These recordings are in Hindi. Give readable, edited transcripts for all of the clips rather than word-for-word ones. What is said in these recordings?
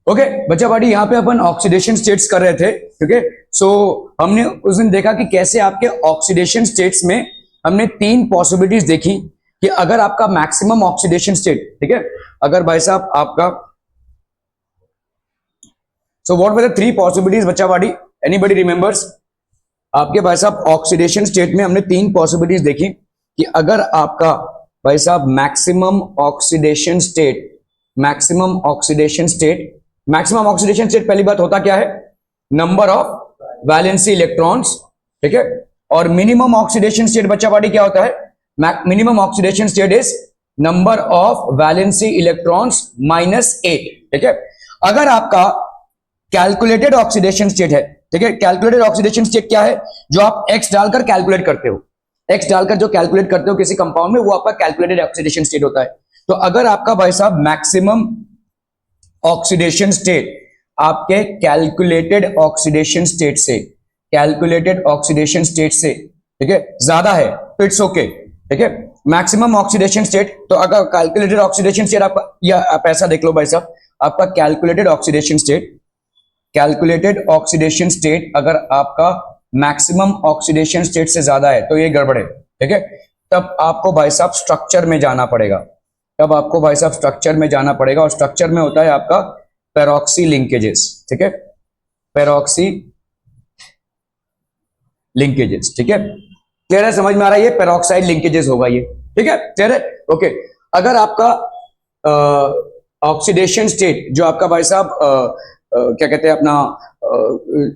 ओके बच्चा पार्टी, यहाँ पे अपन ऑक्सीडेशन स्टेट्स कर रहे थे। ठीक है, सो हमने उस दिन देखा कि कैसे आपके ऑक्सीडेशन स्टेट्स में हमने तीन पॉसिबिलिटीज देखी कि अगर आपका मैक्सिमम ऑक्सीडेशन स्टेट, ठीक है, अगर भाई साहब आपका, so what were the three possibilities बच्चा पार्टी, एनीबडी रिमेंबर्स? आपके भाई साहब ऑक्सीडेशन स्टेट में हमने तीन पॉसिबिलिटीज देखी कि अगर आपका भाई साहब maximum oxidation state, maximum oxidation state, maximum oxidation state पहली बात होता क्या है? Number of valency electrons. ठीक है, और मिनिमम ऑक्सीडेशन स्टेट बच्चा पार्टी क्या होता है? Minimum oxidation state is number of valency electrons minus 8। ठीक है, अगर आपका कैलकुलेटेड ऑक्सीडेशन स्टेट है, ठीक है, कैलकुलेटेड ऑक्सीडेशन स्टेट क्या है? जो आप एक्स डालकर कैलकुलेट करते हो, एक्स डालकर जो कैलकुलेट करते हो किसी कंपाउंड में, वो आपका कैलकुलेटेड ऑक्सीडेशन स्टेट होता है। तो अगर आपका भाई साहब मैक्सिमम ऑक्सीडेशन स्टेट आपके कैलकुलेटेड ऑक्सीडेशन स्टेट से, कैलकुलेटेड ऑक्सीडेशन स्टेट से, ठीक है, ज्यादा है तो इट्स ओके। ठीक है, मैक्सिमम ऑक्सीडेशन स्टेट, तो अगर कैलकुलेटेड ऑक्सीडेशन स्टेट आपका, या आप ऐसा देख लो भाई साहब, आपका calculated oxidation state, calculated oxidation state अगर आपका मैक्सिमम ऑक्सीडेशन स्टेट से ज्यादा है तो ये गड़बड़ है। ठीक है, तब आपको भाई साहब स्ट्रक्चर में जाना पड़ेगा, तब आपको भाई साहब स्ट्रक्चर में जाना पड़ेगा, और स्ट्रक्चर में होता है आपका पेरोक्सी लिंकेजेस। ठीक है, पेरोक्सी लिंकेजेस। ठीक है, क्लियर है, समझ में आ रहा है? ये पेरोक्साइड लिंकेजेस होगा ये। ठीक है, क्लियर है? ओके, अगर आपका ऑक्सीडेशन स्टेट जो आपका भाई साहब क्या कहते हैं अपना,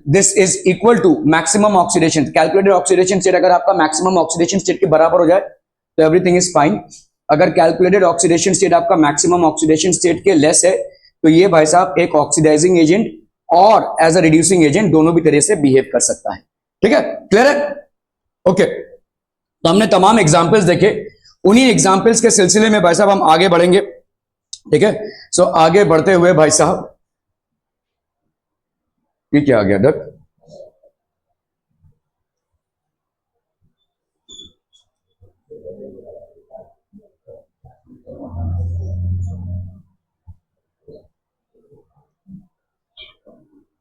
this is equal to maximum oxidation, calculated oxidation state अगर आपका मैक्सिमम ऑक्सीडेशन स्टेट के बराबर हो जाए तो एवरीथिंग इज फाइन। अगर कैलकुलेटेड ऑक्सीडेशन स्टेट आपका मैक्सिमम ऑक्सीडेशन स्टेट के लेस है तो ये भाई साहब एक ऑक्सीडाइजिंग एजेंट और एज अ रिड्यूसिंग एजेंट दोनों भी तरह से बिहेव कर सकता है। ठीक है, क्लियर है? ओके, तो हमने तमाम एग्जांपल्स देखे, उन्हीं एग्जांपल्स के सिलसिले में भाई साहब हम आगे बढ़ेंगे। ठीक है, सो आगे बढ़ते हुए भाई साहब, ये क्या आ गया डक?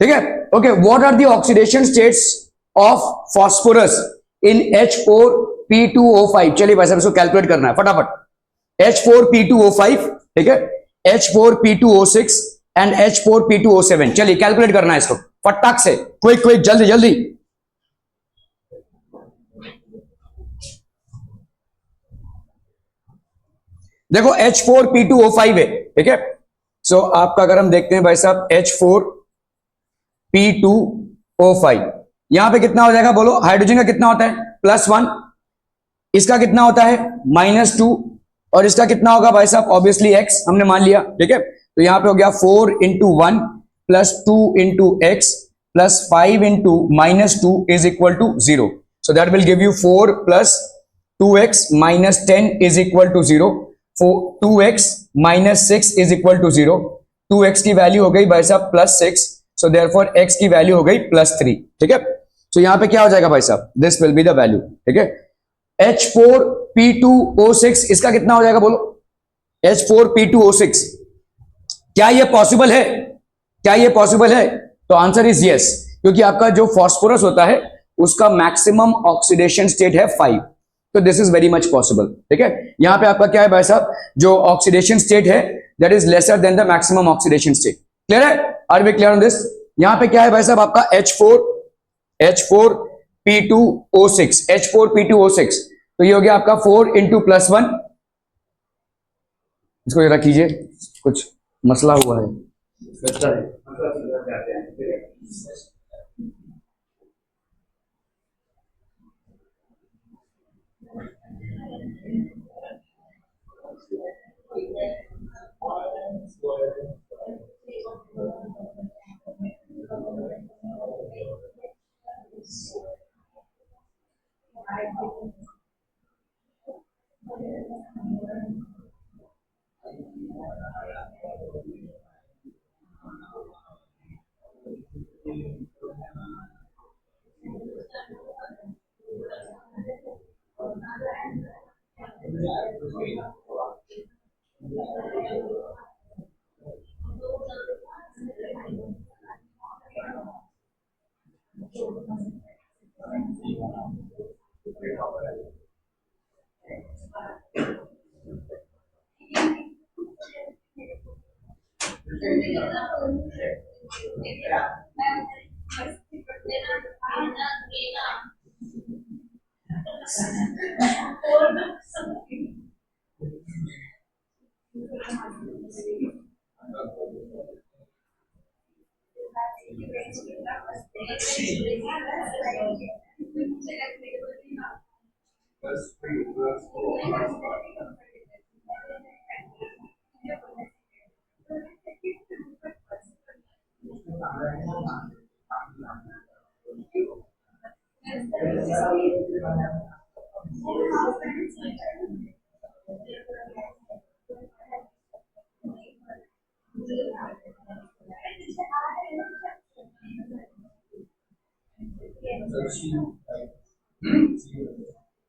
ठीक है, okay, what are the oxidation states of phosphorus in H4P2O5? चलिए भाई साहब इसको कैलकुलेट करना है फटाफट। H4P2O5, ठीक है, H4P2O6 एंड H4P2O7। चलिए कैलकुलेट करना है इसको फटाक से, क्विक क्विक, जल्दी जल्दी। देखो H4P2O5 है, ठीक है, सो आपका अगर हम देखते हैं भाई साहब H4P2O5, यहां पे कितना हो जाएगा बोलो? हाइड्रोजन का कितना होता है? +1, इसका कितना होता है? -2, और इसका कितना होगा भाई साहब? ऑब्वियसली x हमने मान लिया। ठीक है, तो यहां पे हो गया 4 × 1 +2 × x +5 × -2 is equal to 0। So that will give you 4 + 2x - 10 is equal to 0। 2x - 6 is equal to 0। 2x की वैल्यू हो गई भाई साहब +6, सो देयरफॉर x की वैल्यू हो गई +3। ठीक है, तो यहां पे क्या हो जाएगा भाई साहब? This will be the value. ठीक है, H4P2O6 इसका कितना हो जाएगा बोलो? H4P2O6, क्या ये पॉसिबल है? क्या ये पॉसिबल है? तो आंसर इज यस, क्योंकि आपका जो फास्फोरस होता है उसका मैक्सिमम ऑक्सीडेशन स्टेट है 5, तो this is very much possible. ठीक है, यहां पे आपका क्या है भाई साहब? जो ऑक्सीडेशन स्टेट है that is lesser than the maximum oxidation state. Clear है? Are we clear on this? यहां पे क्या है भाई साहब आपका H4P2O6, तो ये हो गया आपका 4 × +1, इसको जरा कीजिए, कुछ मसला हुआ है।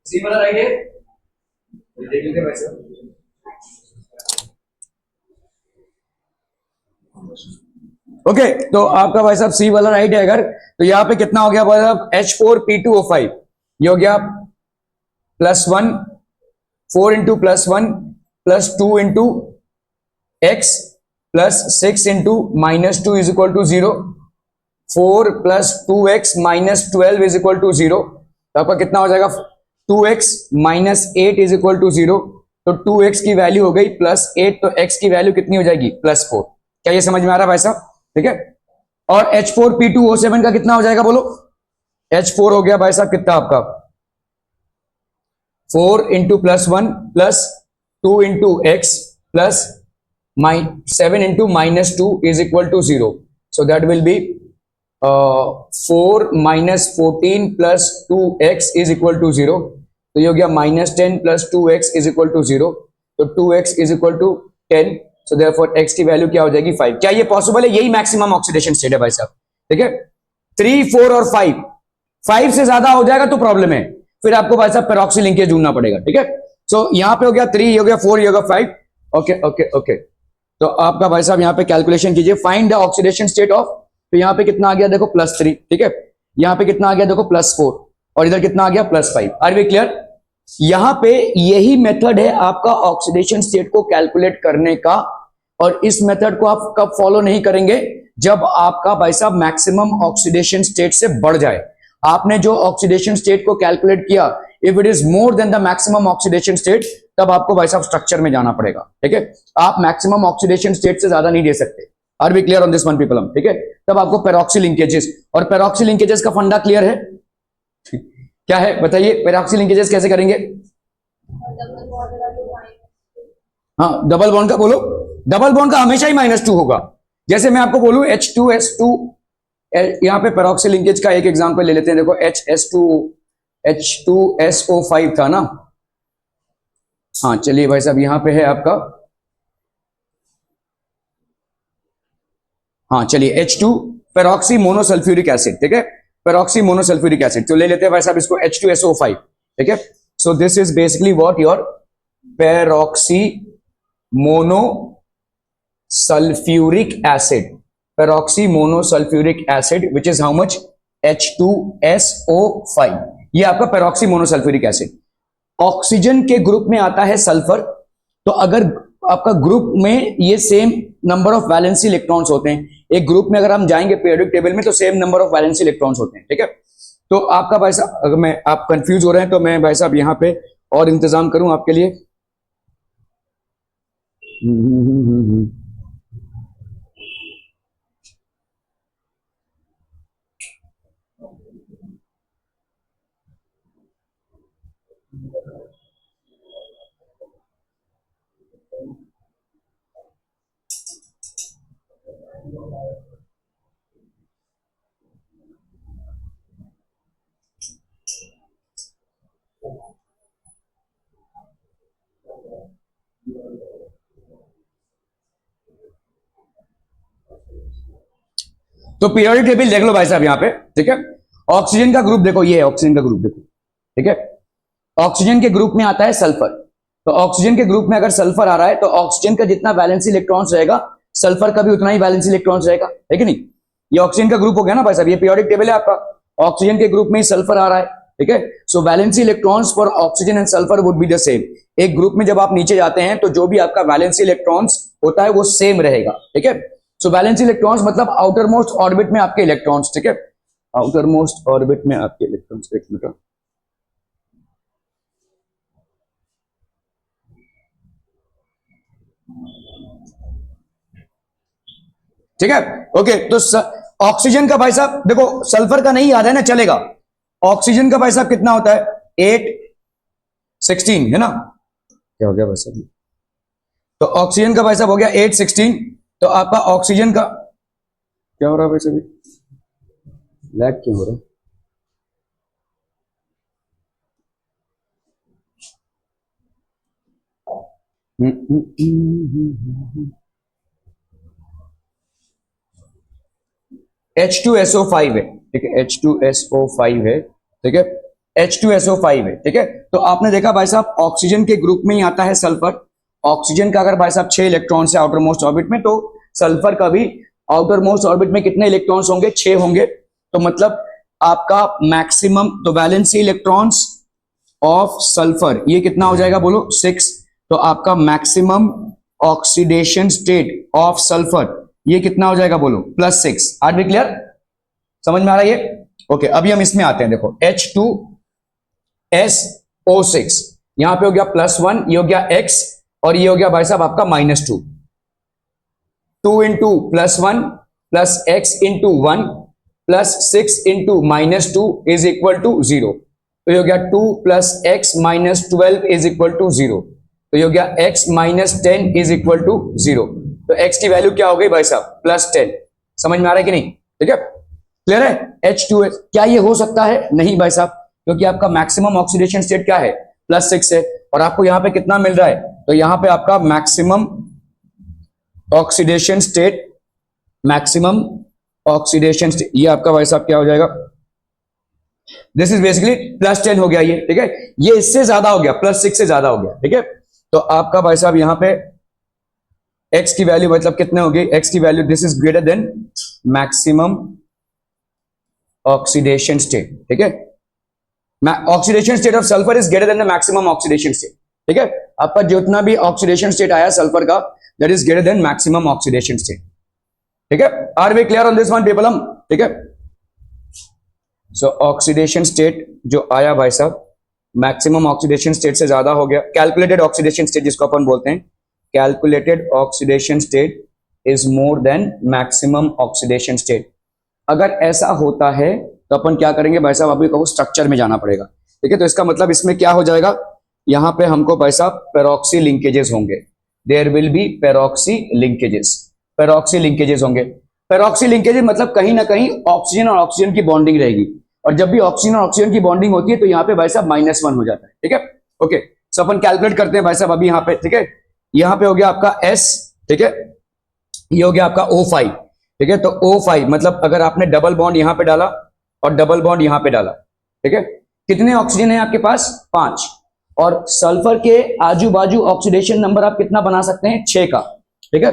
सी वाला राइट है, देख लेते हैं वैसे। ओके तो आपका भाई साहब सी वाला राइट है अगर, तो यहाँ पे कितना हो गया भाई साहब H4P2O5, ये हो गया +1 4 into +1 +2 into x +6 into -2 is equal to 0, 4 + 2x - 12 is equal to 0, तो आपका कितना हो जाएगा 2x - 8 इज इक्वल टू 0, तो 2x की वैल्यू हो गई +8, तो x की वैल्यू कितनी हो जाएगी +4। क्या ये समझ में आ रहा है भाई साहब? ठीक है। और H4P2O7 का कितना हो जाएगा बोलो? H4 हो गया भाई साहब कितना आपका 4 into +1 +2 into x +7 into -2 is equal to 0, so that will be 4 - 14 + 2x is equal to 0, तो ये हो गया -10 + 2x इज इक्वल टू 0, तो 2x is equal to 10, so therefore x की वैल्यू क्या हो जाएगी 5। क्या ये पॉसिबल है? यही मैक्सिमम ऑक्सीडेशन स्टेट है भाई साहब। ठीक है, 3, 4 और 5 से ज्यादा हो जाएगा तो प्रॉब्लम है, फिर आपको भाई साहब पेरोक्सी लिंकेज ढूंढना पड़ेगा। ठीक है, सो यहां पे हो गया 3, ये हो गया 4, ये हो गया 5। ओके ओके ओके, तो आपका भाई साहब यहां पे कैलकुलेशन कीजिए, find the oxidation state of, तो यहां पे कितना आ गया देखो +3, ठीक है, यहां पे कितना आ गया देखो +4, और इधर कितना आ गया +5। Are we clear? यहां पे यही मेथड है आपका ऑक्सीडेशन स्टेट को कैलकुलेट करने का, और इस मेथड को आप कब फॉलो नहीं करेंगे? जब आपका भाई साहब मैक्सिमम ऑक्सीडेशन स्टेट से बढ़ जाए। आपने जो ऑक्सीडेशन स्टेट को कैलकुलेट किया, if it is more than the maximum oxidation state, तब आपको भाई साहब स्ट्रक्चर में जाना पड़ेगा। ठीक है, आप मैक्सिमम ऑक्सीडेशन स्टेट से ज्यादा नहीं दे सकते। Are we clear on this one people? ठीक है, तब आपको पेरोक्सी लिंकेजेस, और पेरोक्सी लिंकेजेस का फंडा क्लियर है? क्या है बताइए, पेरोक्सी लिंकेजेस कैसे करेंगे? हाँ, डबल बॉन्ड का बोलो। डबल बॉन्ड का हमेशा ही -2 होगा। जैसे मैं आपको बोलूं H2S2, यहां पे पेरोक्सी लिंकेज का एक एग्जांपल ले लेते हैं। देखो H2SO5 था ना। हाँ चलिए भाई साहब, यहां पे है आपका, हाँ चलिए H2 पेरोक्सी मोनोसल्फ्यूरिक एसिड। ठीक है, पेरोक्सी मोनोसल्फ्यूरिक एसिड, तो ले लेते हैं भाई साहब इसको H2SO5। ठीक है, so this is basically what your peroxy monosulfuric acid, peroxy monosulfuric acid, which is how much? H2SO5। ये आपका पेरोक्सी मोनोसल्फ्यूरिक एसिड। ऑक्सीजन के ग्रुप में आता है सल्फर, तो अगर आपका ग्रुप में ये same number of valency electrons होते हैं, एक ग्रुप में अगर हम जाएंगे पीरियोडिक टेबल में तो same number of valency electrons होते हैं। ठीक है, तो आपका भाई साहब, अगर आप कंफ्यूज हो रहे हैं तो मैं भाई साहब यहां पे और इंतजाम करूं आपके लिए। तो पीरियोडिक टेबल देख लो भाई साहब यहां पे। ठीक है, ऑक्सीजन का ग्रुप देखो, ये है ऑक्सीजन का ग्रुप देखो। ठीक है, ऑक्सीजन के ग्रुप में आता है सल्फर, तो ऑक्सीजन के ग्रुप में अगर सल्फर आ रहा है तो ऑक्सीजन का जितना वैलेंसी इलेक्ट्रॉन्स रहेगा, सल्फर का भी उतना ही वैलेंसी इलेक्ट्रॉन्स रहेगा, है कि नहीं? ये ऑक्सीजन का ग्रुप हो गया ना भाई साहब, ये पीरियोडिक टेबल है आपका। ऑक्सीजन के ग्रुप में ही सल्फर आ रहा है। ठीक है, so valency electrons for oxygen and sulphur would be the same. एक ग्रुप में जब आप नीचे जाते हैं तो जो भी आपका वैलेंसी इलेक्ट्रॉन्स होता है वो सेम रहेगा। ठीक है, सो वैलेंसी इलेक्ट्रॉन्स मतलब आउटर मोस्ट ऑर्बिट में आपके इलेक्ट्रॉन्स, ठीक है, आउटर मोस्ट ऑर्बिट में आपके इलेक्ट्रॉन्स। एक मिनट, ठीक है, ओके। तो ऑक्सीजन का भाई साहब देखो, सल्फर का नहीं याद है ना, चलेगा। ऑक्सीजन का भाई साहब कितना होता है, 816 है ना, क्या हो गया भाई साहब, तो ऑक्सीजन का भाई साहब हो गया 816। तो आपका ऑक्सीजन का क्या हो रहा है भाई साहब, लैग क्यों हो रहा है? H2SO5 है, ठीक है, H2SO5 है, ठीक है, H2SO5 है, ठीक है। तो आपने देखा भाई साहब ऑक्सीजन के ग्रुप में ही आता है सल्फर। ऑक्सीजन का अगर भाई साहब 6 इलेक्ट्रॉन्स है आउटर मोस्ट ऑर्बिट में, तो सल्फर का भी आउटर मोस्ट ऑर्बिट में कितने इलेक्ट्रॉन्स होंगे, 6 होंगे। तो मतलब आपका मैक्सिमम, तो वैलेंसी इलेक्ट्रॉन्स ऑफ सल्फर ये कितना हो जाएगा बोलो, 6। तो आपका maximum oxidation state of sulphur ये कितना हो जाएगा बोलो, +6। आर बी क्लियर, समझ में आ रहा है ये? ओके, अभी हम इसमें आते हैं, देखो H2SO6 यहां पे हो गया +1, ये हो गया X, और ये हो गया भाई साहब आपका -2। 2 into +1 plus X into 1 plus 6 into -2 is equal to 0। तो ये हो गया 2 plus X minus 12 is equal to 0। तो ये हो गया X minus 10 is equal to 0। तो X की वैल्यू क्या हो गई भाई साहब, +10। समझ में आ रहा है कि नहीं? ठीक है, क्लियर है? H2S क्या ये हो सकता है? नहीं भाई साहब, क्योंकि आपका मैक्सिमम ऑक्सीडेशन स्टेट क्या है, +6 है, और आपको यहां पे कितना मिल रहा है, तो यहां पे आपका maximum oxidation state, maximum oxidation state, ये आपका भाई साहब क्या हो जाएगा, दिस इज बेसिकली +10 हो गया ये, ठीक है। ये इससे ज्यादा हो गया, +6 से ज्यादा हो गया, ठीक है। तो आपका भाई साहब यहां पे x की वैल्यू मतलब कितने हो गई, x की value this is greater than maximum oxidation state, ठीक है। Oxidation state of sulphur is greater than the maximum oxidation state, ठीक है। आपका जितना भी ऑक्सीडेशन स्टेट आया सल्फर का, that is greater than maximum oxidation state, ठीक है। Are we clear on this one people हम, ठीक है। सो ऑक्सीडेशन स्टेट जो आया भाई साहब, मैक्सिमम ऑक्सीडेशन स्टेट से ज्यादा हो गया, कैलकुलेटेड ऑक्सीडेशन स्टेट जिसको अपन बोलते हैं, calculated oxidation state is more than maximum oxidation state. अगर ऐसा होता है तो अपन क्या करेंगे भाई साहब, अभी कहो स्ट्रक्चर में जाना पड़ेगा, ठीक है। तो इसका मतलब इसमें क्या हो जाएगा, यहां पे हमको भाई साहब पेरोक्सी लिंकेजेस होंगे, there will be peroxy linkages, peroxy linkages होंगे। पेरोक्सी लिंकेजेस मतलब कहीं ना कहीं ऑक्सीजन और ऑक्सीजन की बॉन्डिंग रहेगी, और जब भी ऑक्सीजन और ऑक्सीजन की बॉन्डिंग होती है तो यहाँ पे भाई साहब -1 हो जाता है, ठीक है। ओके, सो अपन कैलकुलेट करते हैं भाई साहब अभी यहाँ पे, ठीक है। यहाँ पे हो गया आपका S, ठीक है, ये हो गया आपका O5, ठीक है। तो O5 मतलब अगर आपने डबल बॉन्ड यहां पे डाला और डबल बॉन्ड यहां पे डाला, ठीक है, कितने ऑक्सीजन है आपके पास, 5, और सल्फर के आजू बाजू ऑक्सीडेशन नंबर आप कितना बना सकते हैं, 6 का, ठीक है।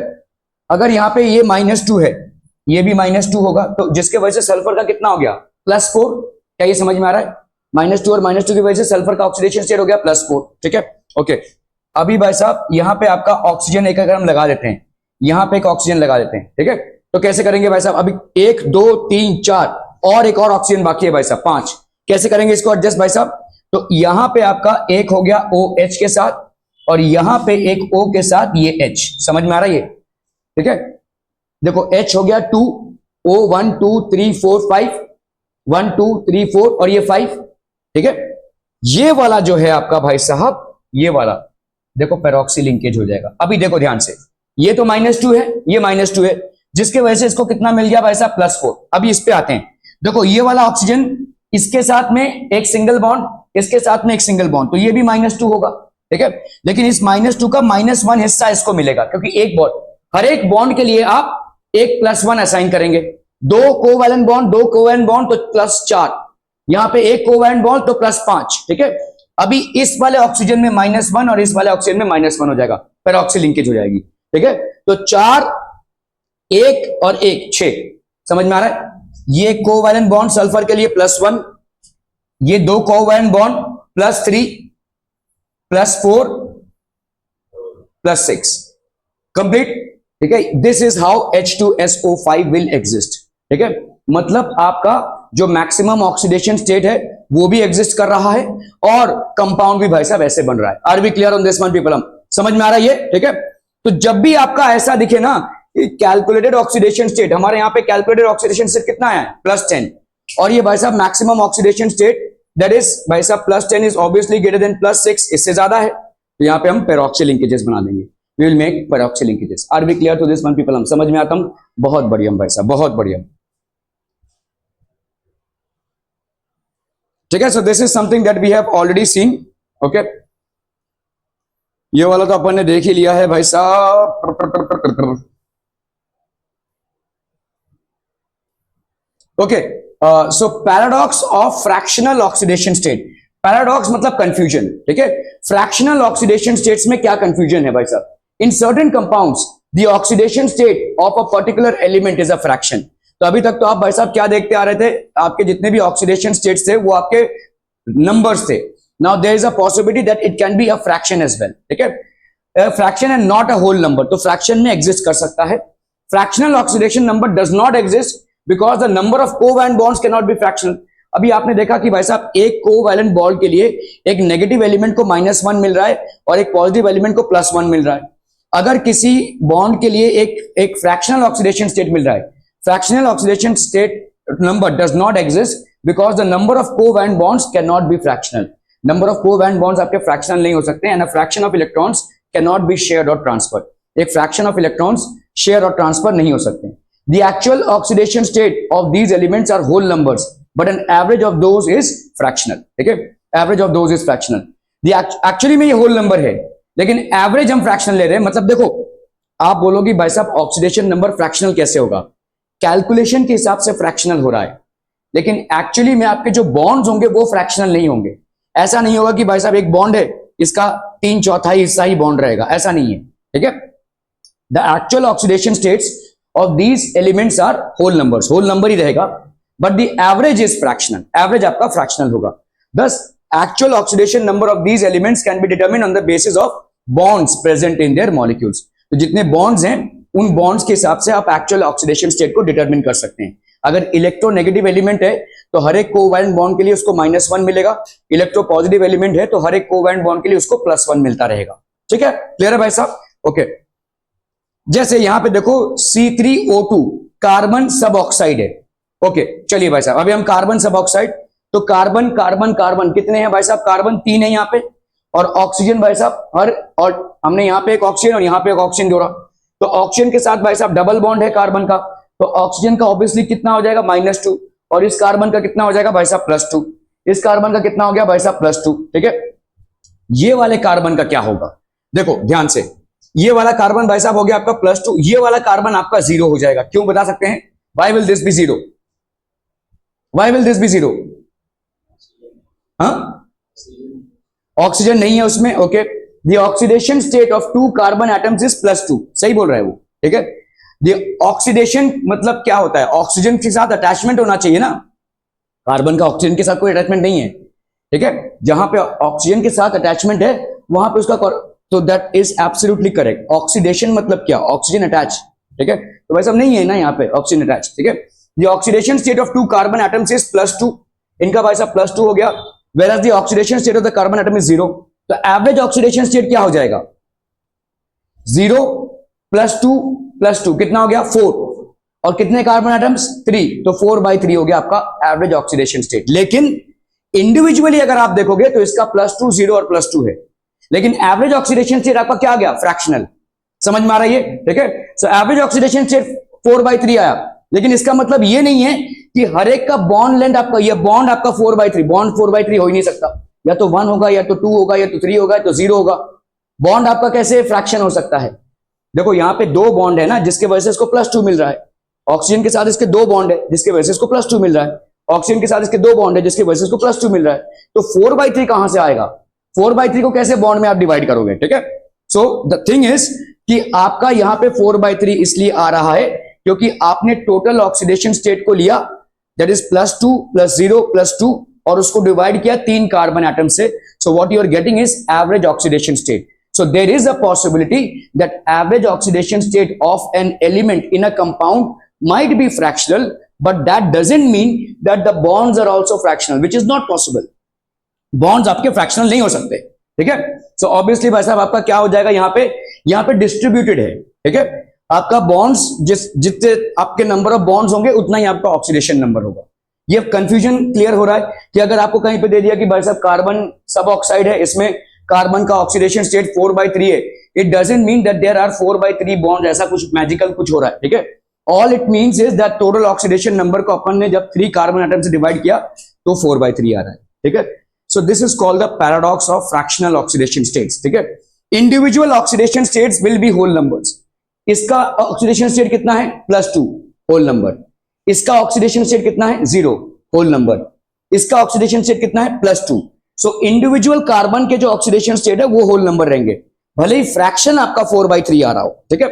अगर यहाँ पे ये -2 है, ये भी -2 होगा, तो जिसके वजह से सल्फर का कितना हो गया, +4। क्या ये समझ में आ रहा है? -2 और -2 की वजह से सल्फर का ऑक्सीडेशन स्टेट हो गया +4, ठीक है। ओके, अभी भाई साहब यहाँ पे आपका ऑक्सीजन एक अगर हम लगा देते हैं, यहाँ पे एक ऑक्सीजन लगा देते हैं, ठीक है। तो कैसे करेंगे भाई साहब, अभी 1 2 3 4 और एक और ऑक्सीजन बाकी है भाई साहब, 5। कैसे करेंगे इसको एडजस्ट भाई साहब, तो यहां पे आपका एक हो गया OH के साथ, और यहां पे एक O के साथ ये H, समझ में आ रहा है ये, ठीक है। देखो H हो गया 2, O 1 2 3 4 5, 1 2 3 4 और ये 5, ठीक है। ये वाला जो है आपका भाई साहब, ये वाला देखो पेरोक्सी लिंकेज हो जाएगा। अभी देखो ध्यान से, ये तो -2 है, ये -2 है, जिसके वजह से इसको कितना मिल गया भाई साहब, +4। अभी इस पे आते हैं, देखो ये वाला ऑक्सीजन, इसके साथ में एक सिंगल बॉन्ड, इसके साथ में एक सिंगल बॉन्ड, तो ये भी -2 होगा, ठीक है। लेकिन इस -2 का -1 हिस्सा इसको मिलेगा, क्योंकि एक बॉन्ड, हर एक बॉन्ड के लिए आप एक +1 असाइन करेंगे। 2 कोवैलेंट बॉन्ड, 2 कोवैलेंट बॉन्ड तो +4, यहां पे एक कोवैलेंट बॉन्ड तो +5, ठीक है। अभी इस वाले ऑक्सीजन में -1 और इस वाले ऑक्सीजन में -1 हो जाएगा, पेरोक्सी लिंकेज हो जाएगी, ठीक है। तो 4 1 और 1 6, समझ में आ रहा है? ये कोवैलेंट बॉन्ड सल्फर के लिए +1, ये 2 कोवैलेंट बॉन्ड +3 +4 +6, कंप्लीट, ठीक है, this is how H2SO5 will exist. ठीक है, मतलब आपका जो मैक्सिमम ऑक्सीडेशन स्टेट है वो भी एग्जिस्ट कर रहा है और कंपाउंड भी भाई साहब ऐसे बन रहा है। Are we clear on this one people? हम समझ में आ रहा है ये? ठीक है, तो जब भी आपका ऐसा दिखे ना कैलकुलेटेड ऑक्सीडेशन स्टेट, हमारे यहाँ पे कैलकुलेटेड ऑक्सीडेशन स्टेट कितना है +10, और ये भाई साहब maximum oxidation state that is भाई साहब +10 इज ऑब्वियसली ग्रेटर देन +6, इससे ज्यादा है, तो यहाँ पे हम पेरोक्सी लिंकेजेस बना देंगे। We will make peroxy linkages. Are we clear to this one people? हम समझ में आता हूँ? बहुत बढ़िया भाई साहब, बहुत बढ़िया। ठीक है, so this is something that we have already seen. Okay, ये वाला तो अपन ने देख ही लिया है भाई साहब। Okay, so paradox of fractional oxidation state. Paradox मतलब कंफ्यूजन। ठीक है, फ्रैक्शनल ऑक्सीडेशन स्टेट्स में क्या कंफ्यूजन है भाई साहब? In certain compounds the oxidation state of a particular element is a fraction. तो अभी तक तो आप भाई साहब क्या देखते आ रहे थे? आपके जितने भी ऑक्सीडेशन स्टेट्स थे वो आपके नंबर्स थे। Now there is a possibility that it can be a fraction as well. ठीक है, fraction and not a whole number, तो फ्रैक्शन में एग्जिस्ट कर सकता है। Fractional oxidation number does not exist because the number of covalent bonds can not be fractional. अभी आपने देखा कि भाई साहब एक कोवैलेंट बॉन्ड के लिए एक नेगेटिव एलिमेंट को -1 मिल रहा है और एक पॉजिटिव एलिमेंट को +1 मिल रहा है। अगर किसी बॉन्ड के लिए एक फ्रैक्शनल ऑक्सीडेशन स्टेट मिल रहा है, fractional oxidation state number does not exist because the number of covalent bonds can not be fractional. Number of covalent bonds आपके फ्रैक्शनल नहीं हो सकते and a fraction of electrons can not be shared और ट्रांसफर। एक फ्रैक्शन ऑफ इलेक्ट्रॉन्स शेयर और ट्रांसफर नहीं हो सकते। The actual oxidation state of these elements are whole numbers, but an average of those is fractional. ठीक है, average of those is fractional. The actually में ये whole number है, लेकिन average हम fractional ले रहे हैं। मतलब देखो, आप बोलोगे भाई साहब ऑक्सीडेशन नंबर फ्रैक्शनल कैसे होगा? कैलकुलेशन के हिसाब से फ्रैक्शनल हो रहा है, लेकिन एक्चुअली में आपके जो बॉन्ड्स होंगे वो फ्रैक्शनल नहीं होंगे। ऐसा नहीं होगा कि भाई साहब एक बॉन्ड है, इसका 3/4 हिस्सा ही बॉन्ड रहेगा, ऐसा नहीं है। ठीक है, the actual oxidation states of these elements are whole numbers, whole number ही रहेगा, but the average is fractional, average आपका fractional होगा। Thus actual oxidation number of these elements can be determined on the basis of bonds present in their molecules। तो जितने bonds हैं उन bonds के हिसाब से आप actual oxidation state को determine कर सकते हैं। अगर इलेक्ट्रोनेगेटिव एलिमेंट है तो हर एक कोवैलेंट बॉन्ड के लिए उसको -1 मिलेगा, इलेक्ट्रो पॉजिटिव एलिमेंट है तो हर एक कोवैलेंट बॉन्ड के लिए उसको +1 मिलता रहेगा। ठीक है, क्लियर है भाई साहब? ओके, जैसे यहां पे देखो C3O2 कार्बन सब ऑक्साइड है। ओके, चलिए भाई साहब अभी हम कार्बन सब ऑक्साइड, तो कार्बन कार्बन कार्बन कितने हैं भाई साहब? कार्बन 3 है यहाँ पे, और ऑक्सीजन भाई साहब और हमने यहाँ पे एक ऑक्सीजन और यहाँ पे एक ऑक्सीजन जोड़ा, तो ऑक्सीजन के साथ भाई साहब डबल बॉन्ड है कार्बन का, तो ऑक्सीजन का ऑब्वियसली कितना हो जाएगा? -2, और इस कार्बन का कितना हो जाएगा भाई साहब? +2। इस कार्बन का कितना हो गया भाई साहब? +2। ठीक है, ये वाले कार्बन का क्या होगा? देखो ध्यान से, ये वाला कार्बन भाई साहब हो गया आपका +2, ये वाला कार्बन आपका 0 हो जाएगा। क्यों बता सकते हैं? Why will this be 0? Why will this be 0? हाँ, ऑक्सीजन नहीं है उसमें। Okay, the oxidation state of 2 carbon atoms is +2, सही बोल रहा है वो। ठीक है, द ऑक्सीडेशन मतलब क्या होता है? ऑक्सीजन के साथ अटैचमेंट होना चाहिए ना, कार्बन का ऑक्सीजन के साथ कोई अटैचमेंट नहीं है। ठीक है, जहां पे ऑक्सीजन के साथ अटैचमेंट है वहां पे उसका, तो that is absolutely correct. Oxidation मतलब क्या? Oxygen attach. ठीक है, तो भाई साहब नहीं है ना यहाँ पे ऑक्सीजन अटैच। ठीक है, the oxidation state of 2 carbon atoms is +2, इनका भाई साहब +2 हो गया, whereas the oxidation state of the carbon atom is 0। तो एवरेज ऑक्सीडेशन स्टेट क्या हो जाएगा? 0 +2 +2 कितना हो गया? 4, और कितने कार्बन एटम्स? 3, तो 4/3 हो गया आपका एवरेज ऑक्सीडेशन स्टेट। लेकिन इंडिविजुअली अगर आप देखोगे तो इसका +2 0 और +2 है, लेकिन एवरेज ऑक्सीडेशन स्टेट आपका क्या आ गया? फ्रैक्शनल। समझ में आ रहा है ये? ठीक है, सो एवरेज ऑक्सीडेशन स्टेट 4/3 आया, लेकिन इसका मतलब ये नहीं है कि हर एक का बॉन्ड लेंथ आपका, ये बॉन्ड आपका 4/3, बॉन्ड 4/3 हो ही नहीं सकता, या तो 1 होगा, या तो 2 होगा, या तो 3 होगा, या तो 0 होगा। बॉन्ड आपका कैसे फ्रैक्शन हो सकता है? देखो यहाँ पे 2 बॉन्ड है ना, जिसके वजह से इसको +2 मिल रहा है। ऑक्सीजन के साथ इसके 2 बॉन्ड है जिसके वजह से इसको +2 मिल रहा है, ऑक्सीजन के साथ इसके 2 बॉन्ड है जिसकी वजह से इसको +2 मिल रहा है। तो 4/3 कहां से आएगा? 4/3 को कैसे बॉन्ड में आप डिवाइड करोगे? ठीक है, सो द थिंग इज कि आपका यहाँ पे 4/3 इसलिए आ रहा है क्योंकि आपने टोटल ऑक्सीडेशन स्टेट को लिया, दैट इज +2 +0 +2, और उसको डिवाइड किया 3 कार्बन एटम से। So what you are getting is average oxidation state. So there is a possibility that average oxidation state of an element in a compound might be fractional, but that doesn't mean that the bonds are also fractional, which is not possible. Bonds आपके fractional नहीं हो सकते, ठीक है. So obviously भाई साहब आपका क्या हो जाएगा, यहाँ पे डिस्ट्रीब्यूटेड है, ठीक है. आपका बॉन्ड्स जितने आपके नंबर ऑफ बॉन्ड्स होंगे उतना ही आपका ऑक्सीडेशन नंबर होगा. ये कंफ्यूजन क्लियर हो रहा है कि अगर आपको कहीं पे दे दिया कि भाई साहब कार्बन सब ऑक्साइड है, इसमें कार्बन का ऑक्सीडेशन स्टेट 4/3 है, it doesn't mean that there are 4/3 bond, ऐसा कुछ मैजिकल कुछ हो रहा है, ठीक है. All it means is that total oxidation number को अपन ने जब 3 कार्बन एटम से डिवाइड किया तो 4/3 आ रहा है, ठीक है. So this is called the paradox of fractional oxidation states, ठीक है. Individual oxidation states will be whole numbers. इसका ऑक्सीडेशन स्टेट कितना है, +2 होल नंबर. इसका ऑक्सीडेशन स्टेट कितना है, 0 होल नंबर. इसका ऑक्सीडेशन स्टेट कितना है, +2. सो इंडिविजुअल कार्बन के जो ऑक्सीडेशन स्टेट है वो होल नंबर रहेंगे, भले ही फ्रैक्शन आपका 4/3 आ रहा हो, ठीक है.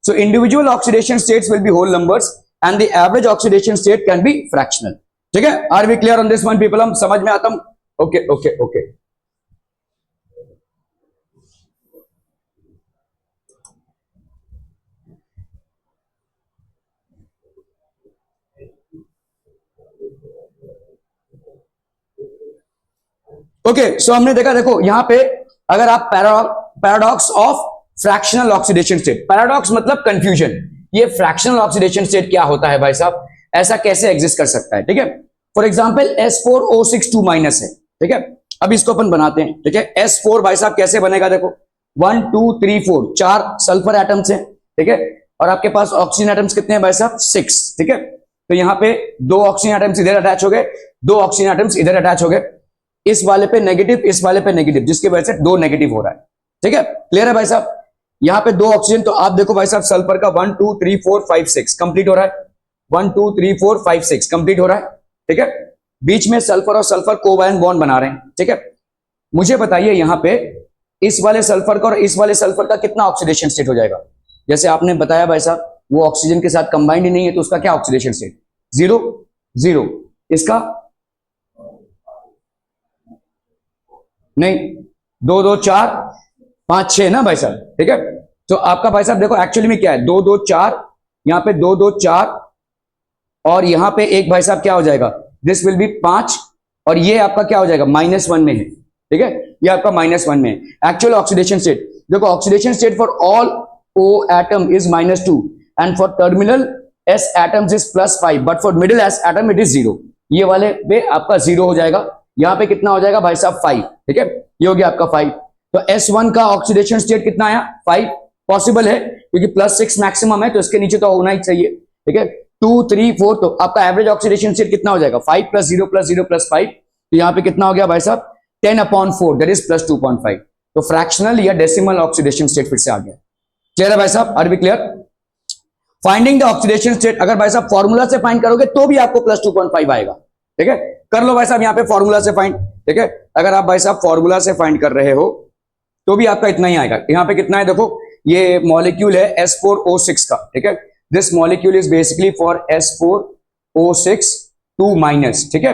So individual oxidation states will be whole numbers and the average oxidation state can be fractional, ठीक है. Are we clear on this one people? हम समझ में आता हूं? Okay okay okay. Okay so हमने देखा, देखो यहां पे अगर आप paradox of fractional oxidation state, paradox मतलब कंफ्यूजन, ये फ्रैक्शनल ऑक्सीडेशन स्टेट क्या होता है भाई साहब, ऐसा कैसे एग्जिस्ट कर सकता है, ठीक है. फॉर एग्जांपल S4O6 2- है, ठीक है. अब इसको अपन बनाते हैं, ठीक है. S4 भाई साहब कैसे बनेगा, देखो 1 2 3 4 4 सल्फर एटम्स हैं, ठीक है. और आपके पास ऑक्सीजन एटम्स कितने हैं भाई साहब, 6, ठीक है. तो यहां पे 2 ऑक्सीजन एटम्स इधर अटैच हो गए, 2 ऑक्सीजन एटम्स इधर अटैच हो गए. इस वाले पे नेगेटिव, इस वाले पे नेगेटिव, जिसकी वजह से 2 नेगेटिव हो रहा है, ठीक है. क्लियर है भाई साहब? यहां पे 2 ऑक्सीजन, तो आप देखो भाई साहब सल्फर का 1 2 3 4 5 6 कंप्लीट हो रहा है, 1 2 3 4 5 6 कंप्लीट हो रहा है, ठीक है. बीच में सल्फर और सल्फर कोवैलेंट बॉन्ड बना रहे हैं, ठीक है. मुझे बताइए यहां पे इस वाले सल्फर का और इस वाले सल्फर का कितना ऑक्सीडेशन स्टेट हो जाएगा. जैसे आपने बताया भाई साहब वो ऑक्सीजन के साथ कंबाइंड ही नहीं है, तो उसका क्या ऑक्सीडेशन स्टेट, 0 0. इसका नहीं, 2 2 4 5 6 ना भाई साहब, ठीक है. तो आपका भाई साहब देखो एक्चुअली में क्या है, 2 2 4, यहां पे 2 2 4 और यहां पे एक भाई साहब क्या हो जाएगा, दिस विल बी 5, और ये आपका क्या हो जाएगा, -1 में है, ठीक है. ये आपका -1 में है. एक्चुअल ऑक्सीडेशन स्टेट देखो, oxidation state for all O atom is -2 and for terminal S atoms is +5, but for middle S atom it is 0. ये वाले पे आपका 0 हो जाएगा. यहां पे कितना हो जाएगा भाई साहब, 5, ठीक है. ये हो गया आपका 5. तो S1 का ऑक्सीडेशन स्टेट कितना आया, 5. पॉसिबल है क्योंकि +6 मैक्सिमम है, तो इसके नीचे तो होना ही चाहिए, ठीक है. 2 3 4, तो आपका एवरेज ऑक्सीडेशन स्टेट कितना हो जाएगा, 5 + 0 + 0 + 5. तो यहां पे कितना हो गया भाई साहब, 10/4, दैट इज +2.5. तो फ्रैक्शनल या डेसिमल ऑक्सीडेशन स्टेट फिर से आ गया. क्लियर है भाई साहब? Are we clear? Finding the oxidation state, अगर भाई साहब फॉर्मूला से फाइंड करोगे तो भी आपको +2.5 आएगा, ठीक है. कर लो भाई साहब यहां पे फॉर्मूला से फाइंड, ठीक है. अगर आप भाई साहब फॉर्मूला से फाइंड कर रहे हो तो भी आपका इतना ही आएगा. यहां पे कितना है देखो, ये मॉलिक्यूल है S4O6 का, ठीक है. This molecule is basically for S4O6 2-, ठीक है.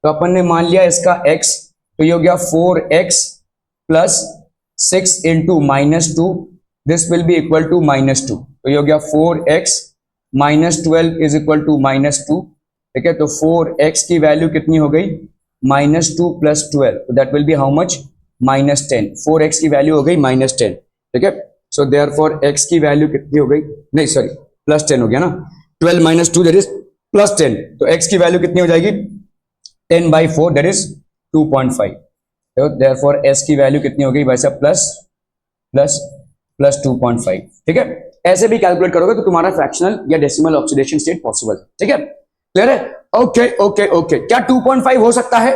तो अपन ने मान लिया इसका x, तो ये हो गया 4x + 6 × -2, this will be equal to -2. तो ये हो गया 4x - 12 इज इक्वल टू -2, ठीक है. तो 4x की वैल्यू कितनी हो गई, -2 + 12, तो that will B how much, -10. 4x की वैल्यू हो गई -10, ठीक है. सो देयरफॉर x की वैल्यू कितनी हो गई, नहीं सॉरी +10 हो गया ना, 12 - 2 दैट इज +10. तो x की वैल्यू कितनी हो जाएगी, 10/4 दैट इज 2.5. तो देयरफॉर s की वैल्यू कितनी हो गई भाई साहब, प्लस 2.5, ठीक है. ऐसे भी कैलकुलेट करोगे तो तुम्हारा फ्रैक्शनल या डेसिमल ऑक्सीडेशन स्टेट पॉसिबल है, ठीक है. क्लियर है? Okay okay okay. क्या 2.5 हो सकता है?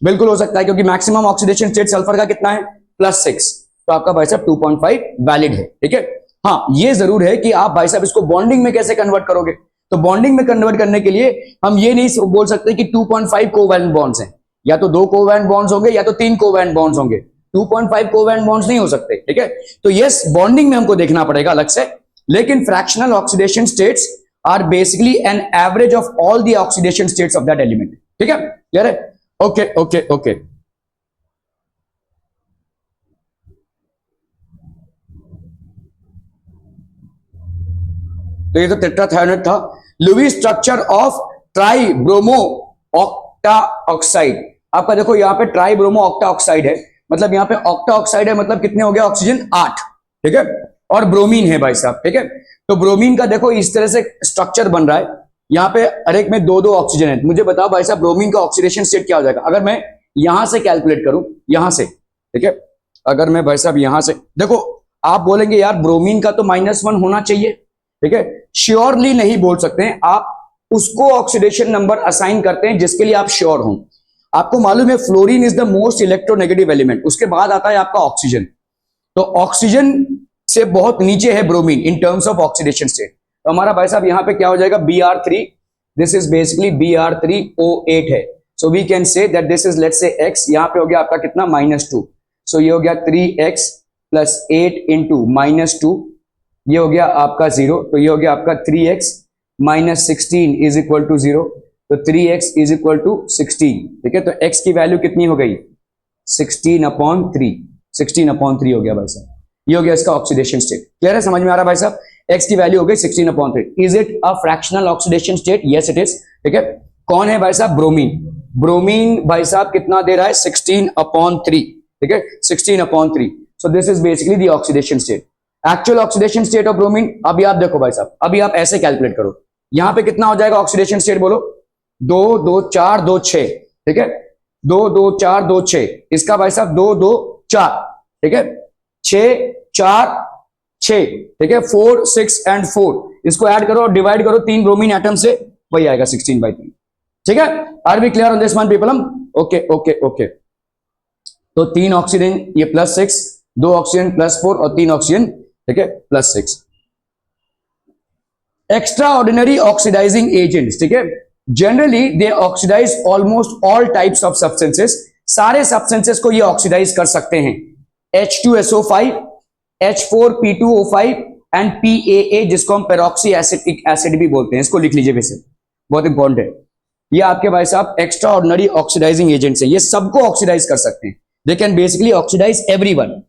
बिल्कुल हो सकता है, क्योंकि मैक्सिमम ऑक्सीडेशन स्टेट सल्फर का कितना है, +6. तो आपका भाई साहब 2.5 वैलिड है, ठीक है. हाँ ये जरूर है कि आप भाई साहब इसको बॉन्डिंग में कैसे कन्वर्ट करोगे. तो बॉन्डिंग में कन्वर्ट करने के लिए हम ये नहीं बोल सकते कि 2.5 कोवैलेंट बॉन्ड्स हैं, या तो 2 कोवैलेंट बॉन्ड्स होंगे या तो 3 कोवैलेंट बॉन्ड्स होंगे. 2.5 कोवैलेंट बॉन्ड्स नहीं हो सकते, ठीक है. तो यस बॉन्डिंग में हमको देखना पड़ेगा अलग से, लेकिन fractional oxidation states are basically an average of all the oxidation states of that element, ठीक है. क्लियर है? Okay okay okay. तो ये तो टेट्राथायोनाइड था। Lewis structure of tri bromo octa oxide, आपका देखो यहाँ पे ट्राई ब्रोमो ऑक्टा ऑक्साइड है, मतलब यहाँ पे ऑक्टा ऑक्साइड है, मतलब कितने हो गया ऑक्सीजन 8, ठीक है, और ब्रोमीन है भाई साहब, ठीक है। तो ब्रोमीन का देखो इस तरह से स्ट्रक्चर बन रहा है, यहाँ पे हर एक में 2-2 ऑक्सीजन है। मुझे बताओ भाई साहब ब्रोमीन का ऑक्सीडेशन स्टेट क्या हो जाएगा अगर मैं यहां से कैलकुलेट करूं, यहां से, ठीक है, अगर मैं भाई साहब यहां से देखो, आप बोलेंगे यार ब्रोमीन का तो -1 होना चाहिए, ठीक है, श्योरली नहीं बोल सकते हैं, आप उसको ऑक्सीडेशन नंबर असाइन करते हैं जिसके लिए आप श्योर हो। आपको मालूम है fluorine is the most electronegative element, उसके बाद आता है आपका ऑक्सीजन, तो ऑक्सीजन से बहुत नीचे है bromine in terms of oxidation state. तो हमारा भाई साहब यहां पे क्या हो जाएगा Br3, this is basically Br3O8 है, so we can say that this is let's say x, यहां पे हो गया आपका कितना -2, सो ये हो गया 3x + 8 × -2, ये हो गया आपका 0, तो ये हो गया आपका 3x - 16 = 0, तो 3x = 16, ठीक है, तो x की वैल्यू कितनी हो गई 16/3, 16/3 हो गया भाई साहब, ये हो गया इसका ऑक्सीडेशन स्टेट। क्लियर है, समझ में आ रहा है भाई साहब, x की वैल्यू हो गई 16/3। Is it a fractional oxidation state? Yes it is, ठीक है। कौन है भाई साहब? ब्रोमीन। ब्रोमीन भाई साहब कितना दे रहा है 16/3, ठीक है, 16/3, सो this is basically the oxidation state. Actual oxidation state of bromine, अभी आप देखो भाई साहब, अभी आप ऐसे कैलकुलेट करो, यहां पे कितना हो जाएगा ऑक्सीडेशन स्टेट, बोलो 2 2 4 2 6, ठीक है, 2 2 4 2 6, इसका भाई साहब 2 2 4, ठीक है, 6 4 6, ठीक है, 4 6 एंड 4, इसको ऐड करो, डिवाइड करो 3 ब्रोमीन एटम से, वही आएगा 16/3, ठीक है। Are we clear on this one people? हम ओके ओके ओके। तो 3 ऑक्सीजन ये +6, 2 ऑक्सीजन +4 और 3 ऑक्सीजन, ठीक है, +6। एक्स्ट्रा ऑर्डिनरी ऑक्सीडाइजिंग एजेंट्स, ठीक है, generally they oxidise almost all types of substances, सारे सब्सटेंसेस को ये ऑक्सीडाइज कर सकते हैं। H2SO5, H4P2O5 एंड PAA, जिसको हम पेरोक्सी एसिड भी बोलते हैं, इसको लिख लीजिए, वैसे बहुत इंपॉर्टेंट है। ये आपके भाई साहब एक्स्ट्रा ऑर्डिनरी ऑक्सीडाइजिंग एजेंट्स है, ये सबको ऑक्सीडाइज कर सकते हैं, they can basically oxidise everyone.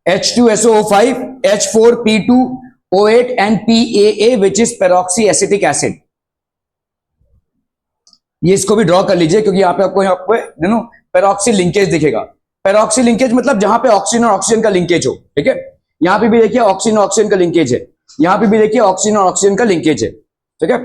H2SO5, H4P2O8 and PAA, which is peroxyacetic acid। ये इसको भी ड्रॉ कर लीजिए, क्योंकि यहाँ पे पेरोक्सी लिंकेज दिखेगा। पेरोक्सी लिंकेज मतलब जहां पे ऑक्सीजन और ऑक्सीजन का लिंकेज हो, ठीक है, यहां पे भी देखिए ऑक्सीजन और ऑक्सीजन का लिंकेज है, यहां पे भी देखिए ऑक्सीजन और ऑक्सीजन का लिंकेज है, ठीक है।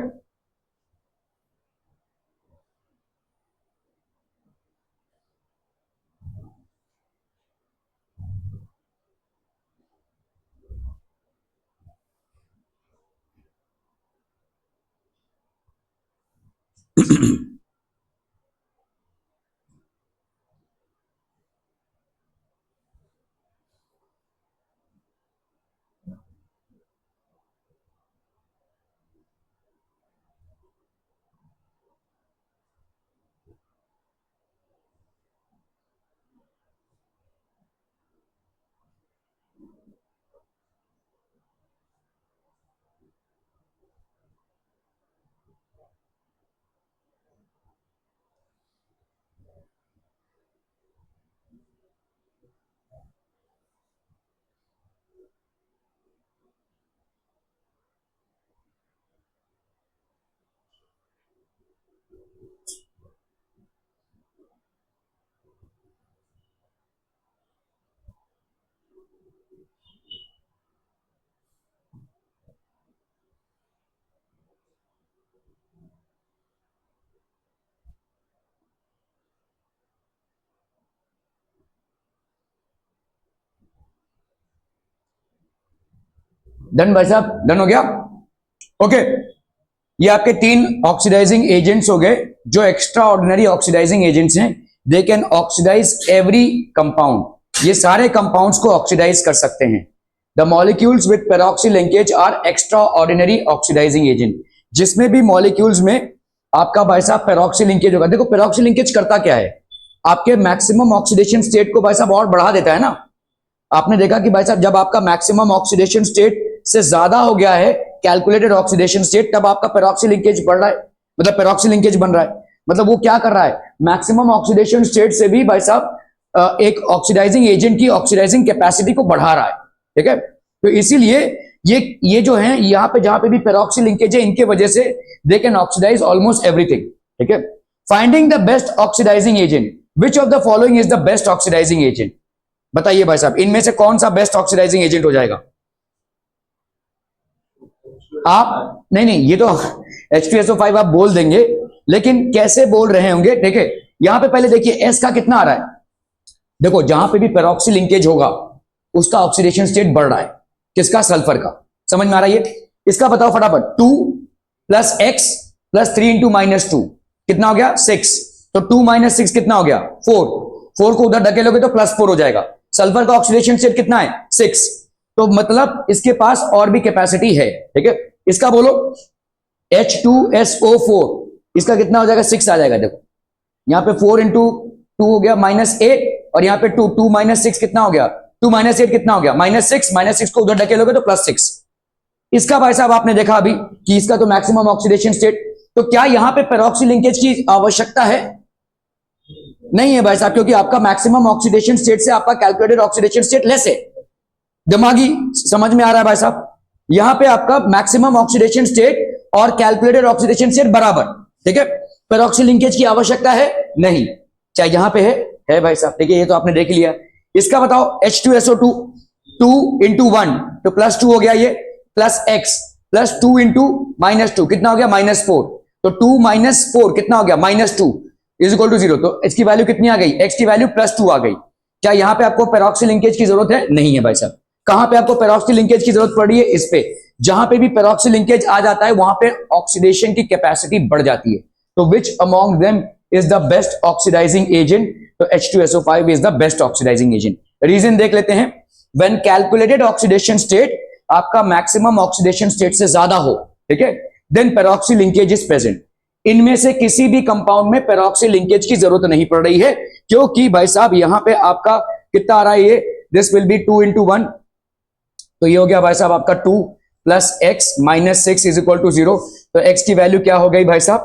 डन भाई साहब, डन हो गया, ओके। ये आपके 3 ऑक्सीडाइजिंग एजेंट्स हो गए, जो एक्स्ट्रा ऑर्डिनरी ऑक्सीडाइजिंग एजेंट्स हैं, they can oxidise every compound, ये सारे कंपाउंड्स को ऑक्सीडाइज कर सकते हैं। The molecules with peroxy linkage are extra ordinary oxidising agent, जिसमें भी मॉलिक्यूल्स में आपका भाई साहब पेरोक्सी लिंकेज होगा। देखो पेरोक्सी लिंकेज करता क्या है, आपके मैक्सिमम ऑक्सीडेशन स्टेट को भाई साहब और बढ़ा देता है ना, आपने देखा कि भाई साहब जब आपका मैक्सिमम ऑक्सीडेशन स्टेट से ज्यादा हो गया है कैलकुलेटेड ऑक्सीडेशन स्टेट, तब आपका पेरोक्सी लिंकेज बढ़ रहा है, मतलब पेरोक्सी लिंकेज बन रहा है। मतलब वो क्या कर रहा है, मैक्सिमम ऑक्सीडेशन स्टेट से भी भाई साहब एक ऑक्सीडाइजिंग एजेंट की ऑक्सीडाइजिंग कैपेसिटी को बढ़ा रहा है, ठीक है। तो इसीलिए ये जो है यहाँ पे जहां पे भी पेरोक्सी लिंकेज है, इनके वजह से they can oxidise almost everything, ठीक है। Finding the best oxidising agent, which of the following is the best oxidising agent, बताइए भाई साहब इनमें से कौन सा बेस्ट ऑक्सीडाइजिंग एजेंट हो जाएगा। आप नहीं, ये तो H2SO5 आप बोल देंगे, लेकिन कैसे बोल रहे होंगे, ठीक है। यहां पे पहले देखिए S का कितना आ रहा है, देखो जहां पे भी पेरोक्सी लिंकेज होगा उसका ऑक्सीडेशन स्टेट बढ़ रहा है, किसका, सल्फर का। समझ में आ रहा है ये, इसका बताओ फटाफट। 2 + x + 3 × -2 कितना हो गया, 6। तो 2 - 6 कितना हो गया, 4 को उधर धकेलोगे तो +4 हो जाएगा। सल्फर का ऑक्सीडेशन स्टेट कितना है, 6। तो मतलब इसके पास और भी कैपेसिटी है, ठीक है। इसका बोलो H2SO4, इसका कितना हो जाएगा, 6 आ जाएगा। देखो यहाँ पे 4 × 2 हो गया -8, और यहाँ पे 2 - 6 कितना हो गया, 2 - 8 कितना हो गया, -6 को उधर ढकेलोगे तो +6। इसका भाई साहब आपने देखा अभी कि इसका तो मैक्सिमम ऑक्सीडेशन स्टेट, तो क्या यहां पे पेरोक्सी लिंकेज की आवश्यकता है, नहीं है भाई साहब, क्योंकि आपका मैक्सिमम ऑक्सीडेशन स्टेट से आपका कैलकुलेटेड ऑक्सीडेशन स्टेट लेस है। दिमागी समझ में आ रहा है भाई साहब, यहां पे आपका मैक्सिमम ऑक्सीडेशन स्टेट और कैलकुलेटेड ऑक्सीडेशन स्टेट बराबर, ठीक है। पेरोक्सी लिंकेज की आवश्यकता है नहीं, चाहे यहां पे है भाई साहब, देखिए ये तो आपने देख लिया। इसका बताओ H2SO2, 2 × 1 तो +2 हो गया, ये +x + 2 × -2 कितना हो गया, -4। तो 2 - 4 कितना हो गया, -2 = 0। तो इसकी वैल्यू कितनी आ गई, x की वैल्यू +2 आ गई। क्या यहां पे आपको पेरोक्सी लिंकेज की जरूरत है, नहीं है भाई साहब। कहां पे आपको पेरोक्सी लिंकेज की जरूरत पड़ रही है, इस पे। जहां पे भी पेरोक्सी लिंकेज आ जाता है वहां पे ऑक्सीडेशन की कैपेसिटी बढ़ जाती है। तो which among them is the best oxidising agent, तो H2SO5 is the best oxidising agent. Reason देख लेते हैं, व्हेन कैलकुलेटेड ऑक्सीडेशन स्टेट आपका मैक्सिमम ऑक्सीडेशन स्टेट से ज्यादा हो, ठीक है, then peroxy linkage is present. इनमें से किसी भी कंपाउंड में पेरोक्सी लिंकेज की जरूरत नहीं पड़ रही है, क्योंकि भाई साहब यहां पे आपका कितना आ रहा है, ये दिस विल बी 2 × 1, तो ये हो गया भाई साहब आपका 2 + x - 6 = 0। तो x की वैल्यू क्या हो गई भाई साहब,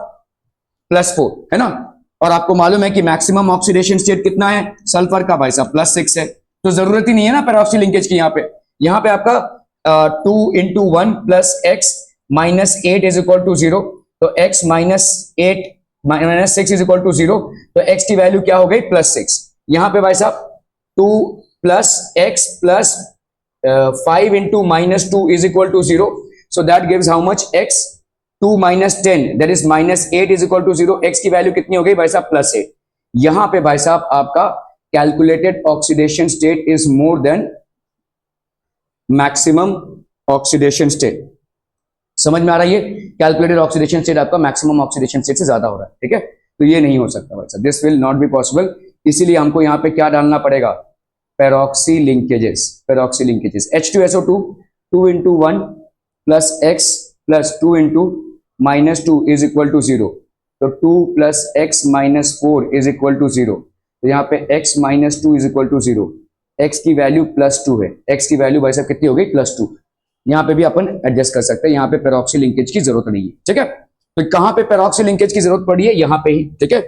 +4 है ना। और आपको मालूम है कि मैक्सिमम ऑक्सीडेशन स्टेट कितना है, सल्फर का भाई साहब +6 है, तो जरूरत ही नहीं है ना पेरोक्सी लिंकेज की। यहाँ पे आपका 2 × 1 + x - 8 = 0। तो x - 8 - 6 = 0। तो x की वैल्यू क्या हो गई, +6। यहाँ पे भाई साहब 2 + x + 5 × -2 = 0। So that gives how much, x 2 - 10 that is -8 = 0। x की वैल्यू कितनी हो गई भाई साहब, +8। यहां पे भाई साहब आपका calculated oxidation state is more than maximum oxidation state. समझ में आ रहा है, ये कैलकुलेटेड ऑक्सीडेशन स्टेट आपका मैक्सिमम ऑक्सीडेशन स्टेट से ज्यादा हो रहा है, ठीक है। तो ये नहीं हो सकता भाई साहब, this will not be possible. इसीलिए हमको यहाँ पे क्या डालना पड़ेगा, पेरोक्सी लिंकेजेस। H2SO2 2 × 1 + x + 2 × -2 = 0। तो 2 + x - 4 = 0। तो यहाँ पे x - 2 = 0। x की वैल्यू +2 है, x की वैल्यू भाई साहब कितनी हो गई, +2। यहाँ पे भी अपन एडजस्ट कर सकते हैं, यहाँ पे पेरोक्सी लिंकेज की जरूरत नहीं है, ठीक है। तो कहां पे पेरोक्सी लिंकेज की जरूरत पड़ी है, यहाँ पे ही, ठीक है।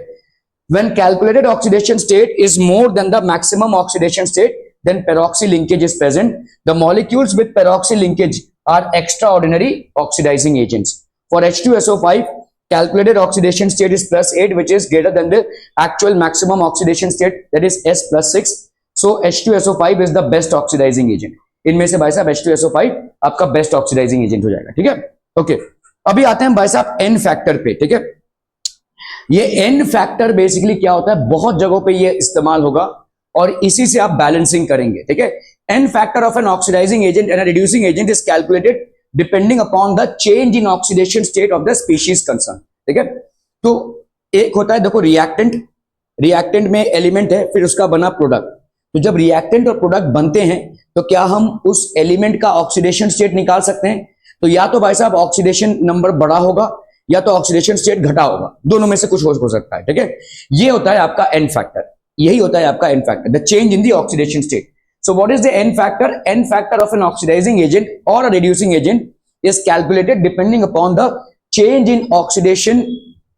When calculated oxidation state is more than the maximum oxidation state, then peroxy linkage is present. The molecules with peroxy linkage are extraordinary oxidizing agents. For H2SO5, calculated oxidation state is +8, which is greater than the actual maximum oxidation state, that is S +6. So H2SO5 is the best oxidizing agent. इनमें से भाई साहब H2SO5 आपका बेस्ट ऑक्सीडाइजिंग एजेंट हो जाएगा, ठीक है। ओके, अभी आते हैं भाई साहब एन फैक्टर पे, ठीक है। ये एन फैक्टर बेसिकली क्या होता है, बहुत जगहों पे ये इस्तेमाल होगा और इसी से आप बैलेंसिंग करेंगे, ठीक है। N factor of an oxidising agent and reducing agent is calculated depending upon the change in oxidation state of the species concern, ठीक है। तो एक होता है, देखो रिएक्टेंट में एलिमेंट है, फिर उसका बना प्रोडक्ट। तो जब रिएक्टेंट और प्रोडक्ट बनते हैं तो क्या हम उस एलिमेंट का ऑक्सीडेशन स्टेट निकाल सकते हैं। तो या तो भाई साहब ऑक्सीडेशन नंबर बड़ा होगा या तो ऑक्सीडेशन स्टेट घटा होगा, दोनों में से कुछ हो सकता है, ठीक है। ये होता है आपका एन फैक्टर, यही होता है आपका n factor, the change in the oxidation state. So what is the N factor? N factor of an oxidizing agent or a reducing agent is calculated depending upon the change in oxidation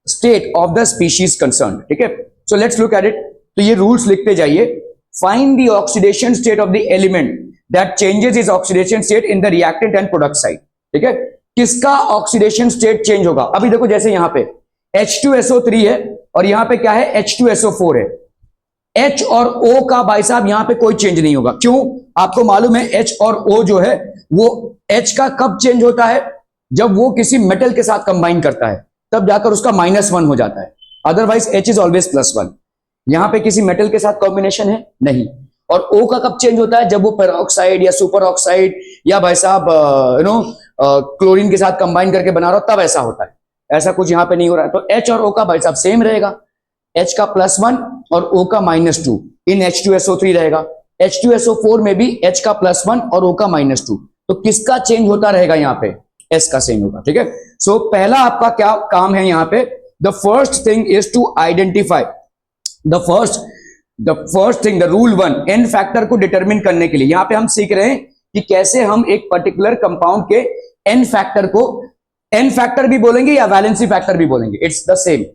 state of the species concerned. ठीक है, so let's look at it. तो ये rules लिखते जाइए. Find the oxidation state of the element that changes its oxidation state in the reactant and product side. ठीक है, किसका ऑक्सीडेशन स्टेट चेंज होगा? अभी देखो जैसे यहां पे H2SO3 है और यहां पे क्या है, H2SO4 है. H और O का भाई साहब यहां पे कोई चेंज नहीं होगा. क्यों? आपको मालूम है H और O जो है वो H का कब चेंज होता है? जब वो किसी मेटल के साथ कंबाइन करता है तब जाकर उसका -1 हो जाता है. Otherwise H is always +1. यहां पे किसी मेटल के साथ कॉम्बिनेशन है नहीं. और O का कब चेंज होता है? जब वो पेरोक्साइड या सुपर ऑक्साइड या भाई साहब क्लोरीन के साथ कंबाइन करके बना रहा हो तब ऐसा होता है. ऐसा कुछ यहां पे नहीं हो रहा है. तो H और O का भाई साहब सेम रहेगा. H का +1 और O का -2 इन H2SO3 रहेगा. H2SO4 में भी H का +1 और O का -2. तो किसका चेंज होता रहेगा? यहाँ पे S का चेंज होगा. ठीक है, सो पहला आपका क्या काम है यहाँ पे? The first thing is to identify the first thing, the rule 1, N factor को डिटरमिन करने के लिए यहां पे हम सीख रहे हैं कि कैसे हम एक पर्टिकुलर कंपाउंड के N फैक्टर को, N फैक्टर भी बोलेंगे या वैलेंसी फैक्टर भी बोलेंगे, it's the same.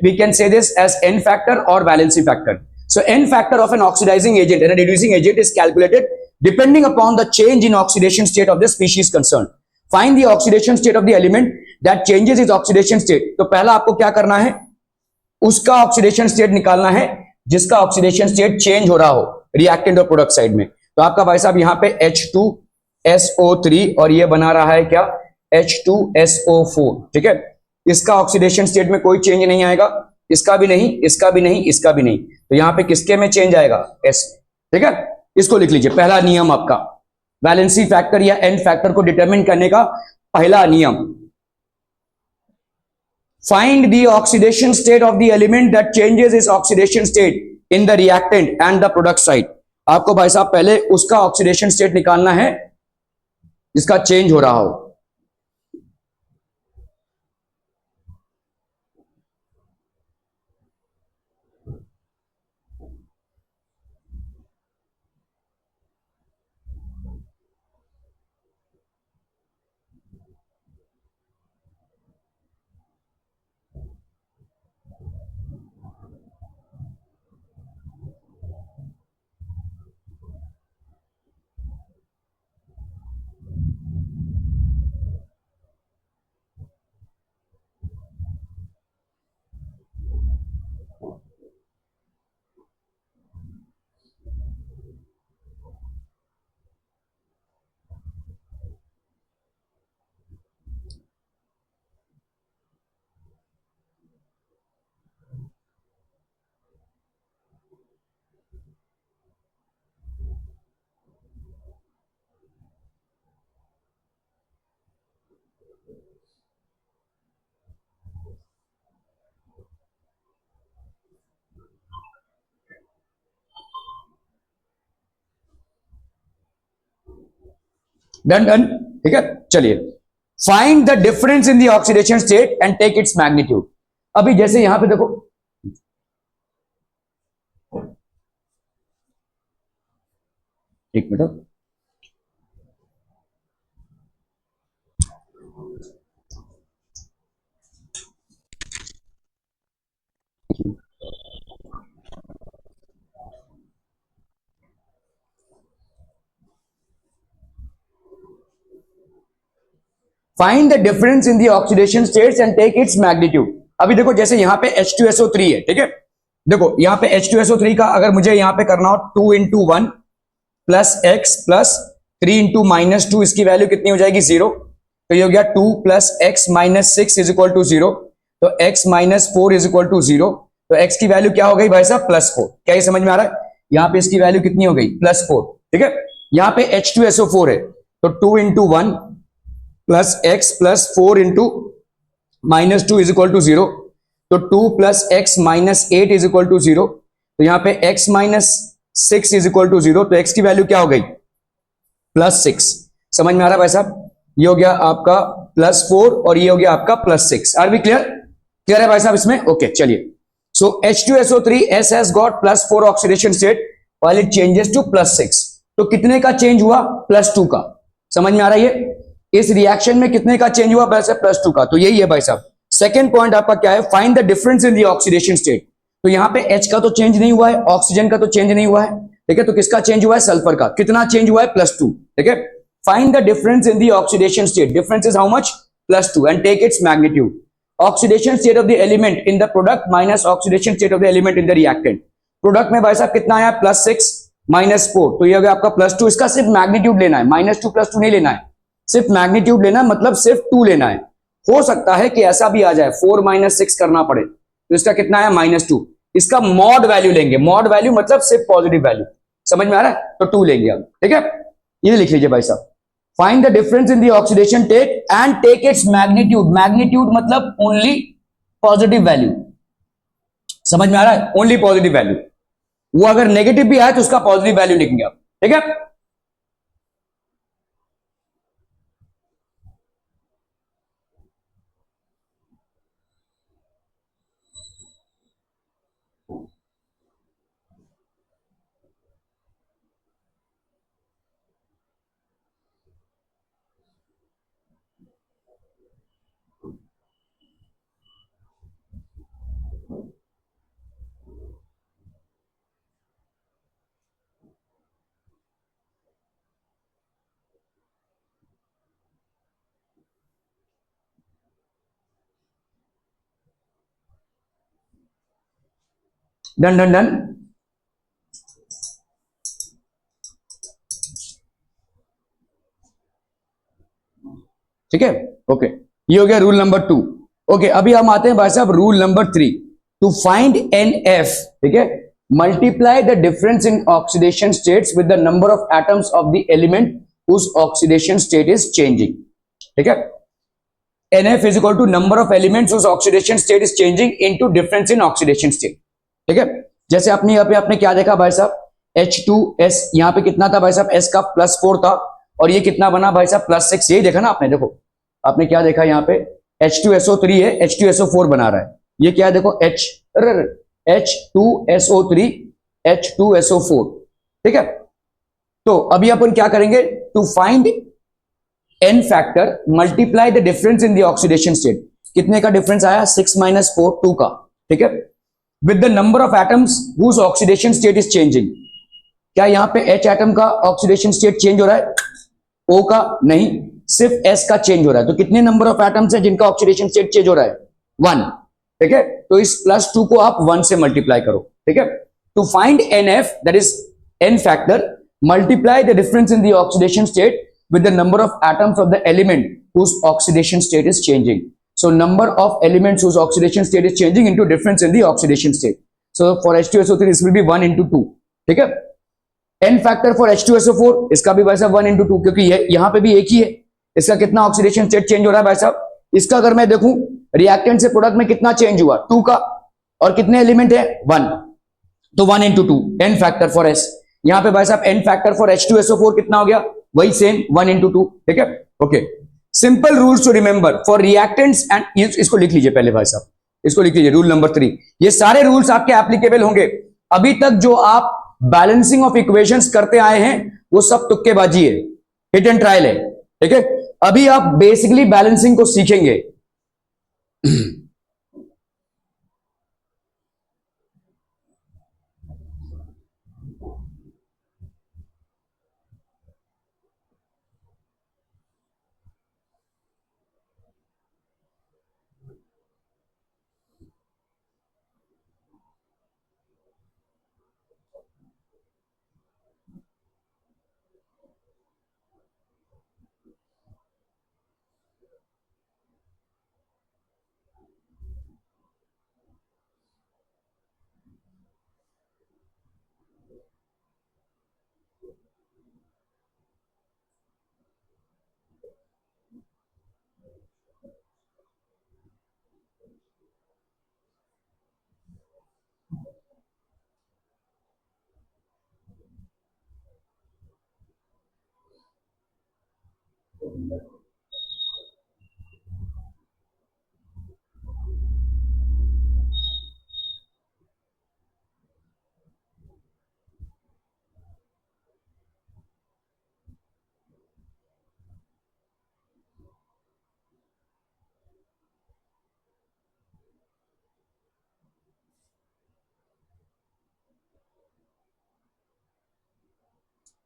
We can say this as N factor or valency factor. So N factor of an oxidizing agent and a reducing agent is calculated depending upon the change in oxidation state of the species concerned. Find the oxidation state of the element that changes its oxidation state. तो पहला आपको क्या करना है? उसका ऑक्सीडेशन स्टेट निकालना है जिसका ऑक्सीडेशन स्टेट चेंज हो रहा हो रिएक्टेंट और प्रोडक्ट साइड में. तो आपका भाई साहब यहाँ पे H2SO3 और ये बना रहा है क्या, H2SO4. ठीक है, इसका ऑक्सीडेशन स्टेट में कोई चेंज नहीं आएगा, इसका भी नहीं, इसका भी नहीं, इसका भी नहीं. तो यहां पे किसके में चेंज आएगा? S. ठीक है, इसको लिख लीजिए. पहला नियम आपका वैलेंसी फैक्टर या N फैक्टर को डिटरमिन करने का पहला नियम. Find the oxidation state of the element that changes its oxidation state in the reactant and the product side. आपको भाई साहब पहले उसका ऑक्सीडेशन स्टेट निकालना है जिसका चेंज हो रहा हो. डन. ठीक है, चलिए. Find the difference in the oxidation state and take its magnitude. अभी जैसे यहां पे देखो, एक minute. Find the difference in the oxidation states and take its magnitude. अभी देखो जैसे यहां पे H2SO3 है. ठीक है, देखो यहां पे H2SO3 का अगर मुझे यहां पे करना हो 2 × 1 प्लस x प्लस 3 × -2, इसकी वैल्यू कितनी हो जाएगी? 0. तो ये हो गया 2 + x - 6 इज इक्वल टू 0. तो x - 4 इज इक्वल टू 0. तो x की वैल्यू क्या हो गई भाई साहब? +4. क्या ये समझ में आ रहा है? यहाँ पे इसकी वैल्यू कितनी हो गई? +4. ठीक है, यहाँ पे H2SO4 है तो 2 × 1 plus x plus 4 × -2 is equal to 0. तो 2 + x - 8 इज इक्वल टू 0. तो यहाँ पे x - 6 इज इक्वल टू 0. तो x की वैल्यू क्या हो गई? +6. समझ में आ रहा है भाई साहब? ये हो गया आपका +4 और ये हो गया आपका +6. Are we clear? क्लियर है भाई साहब इसमें? ओके, चलिए. सो H2SO3 S has got +4 oxidation state while it changes to +6. तो कितने का चेंज हुआ? +2 का। समझ में आ रहा है ये? इस रिएक्शन में कितने का चेंज हुआ? वैसे +2 का। तो यही है भाई साहब। सेकेंड पॉइंट आपका क्या है? Find the difference in the oxidation state. तो यहां पे H का तो चेंज नहीं हुआ है, ऑक्सीजन का तो चेंज नहीं हुआ है, ठीक है। तो किसका चेंज हुआ है? सल्फर का। कितना चेंज हुआ है? +2, ठीक है। Find the difference in the oxidation state. Difference is how much? +2 and take its magnitude. Oxidation state of the element in the product minus oxidation state of the element in the reactant. Product में भाई साहब कितना आया? +6 -4, तो ये हो गया आपका +2। इसका सिर्फ मैग्नीट्यूड लेना है, -2 +2 नहीं लेना है, सिर्फ मैग्नीट्यूड लेना है, मतलब सिर्फ 2 लेना है। हो सकता है कि ऐसा भी आ जाए 4 - 6 करना पड़े, तो इसका कितना है? -2। इसका मॉड वैल्यू लेंगे, मॉड वैल्यू मतलब सिर्फ पॉजिटिव वैल्यू। समझ में आ रहा है? तो 2 लेंगे अब, ठीक है। ये लिख लीजिए भाई साहब। Find the difference in the oxidation state and take its magnitude. Magnitude मतलब ओनली पॉजिटिव वैल्यू। समझ में आ रहा है? Only positive value. वो अगर नेगेटिव भी आए तो उसका पॉजिटिव वैल्यू लिखेंगे आप, ठीक है। Done done done. ठीक है, ओके। ये हो गया रूल नंबर 2। ओके, अभी हम आते हैं भाई साहब rule number 3। To find NF, ठीक है, multiply the difference in oxidation states with the number of atoms of the element whose oxidation state is changing. ठीक है, NF is equal to number of elements whose oxidation state is changing into difference in oxidation state. ठीक है, जैसे आपने यहाँ पे आपने क्या देखा भाई साहब? H2S, यहाँ पे कितना था भाई साहब? S का +4 था, और ये कितना बना भाई साहब? +6। यही देखा ना आपने? देखो आपने क्या देखा यहाँ पे? H2SO3 है, H2SO4 बना रहा है। ये क्या है? देखो H2SO3 H2SO4। ठीक है, तो अभी अपन क्या करेंगे? To find n factor multiply the difference in the oxidation state. कितने का डिफरेंस आया? 6 - 4, 2 का। ठीक है, with the number of atoms whose oxidation state is changing. क्या यहाँ पे H एटम का ऑक्सीडेशन स्टेट चेंज हो रहा है? O का नहीं, सिर्फ S का चेंज हो रहा है। तो कितने नंबर ऑफ एटम्स है जिनका ऑक्सीडेशन स्टेट चेंज हो रहा है? 1। ठीक है, तो इस +2 को आप 1 से मल्टीप्लाई करो। ठीक है, to find NF, that is n factor, multiply the difference in the oxidation state with the number of atoms of the element whose oxidation state is changing. So number of elements whose oxidation state is changing into difference in the oxidation state. So for H2SO3 this will be 1 into 2. ठीक है, n factor for H2SO4 इसका भी भाई साहब 1 into 2, क्योंकि ये यहां पे भी एक ही है। इसका कितना ऑक्सीडेशन स्टेट चेंज हो रहा है भाई साहब? इसका अगर मैं देखूं रिएक्टेंट से प्रोडक्ट में कितना चेंज हुआ? 2 का, और कितने एलिमेंट है? 1, तो 1 into 2 n factor for S। यहां पे भाई साहब n फैक्टर फॉर H2SO4 कितना हो गया? वही सेम 1 into 2। ठीक है, okay. Simple rules to remember for reactants and, इसको लिख लीजिए पहले भाई साहब, इसको लिख लीजिए, रूल नंबर 3। ये सारे रूल्स आपके एप्लीकेबल होंगे। अभी तक जो आप बैलेंसिंग ऑफ इक्वेशंस करते आए हैं वो सब तुक्केबाजी है, हिट एंड ट्रायल है। ठीक है, अभी आप बेसिकली बैलेंसिंग को सीखेंगे।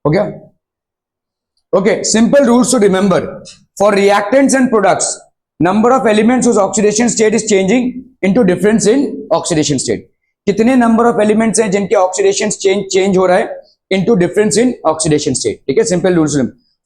हो गया? Okay, simple rules to remember. For reactants and products, number of elements whose oxidation state is changing into difference in oxidation state. कितने number of elements हैं जिनके oxidation change हो रहा है into difference in oxidation state. ठीक है, simple rules.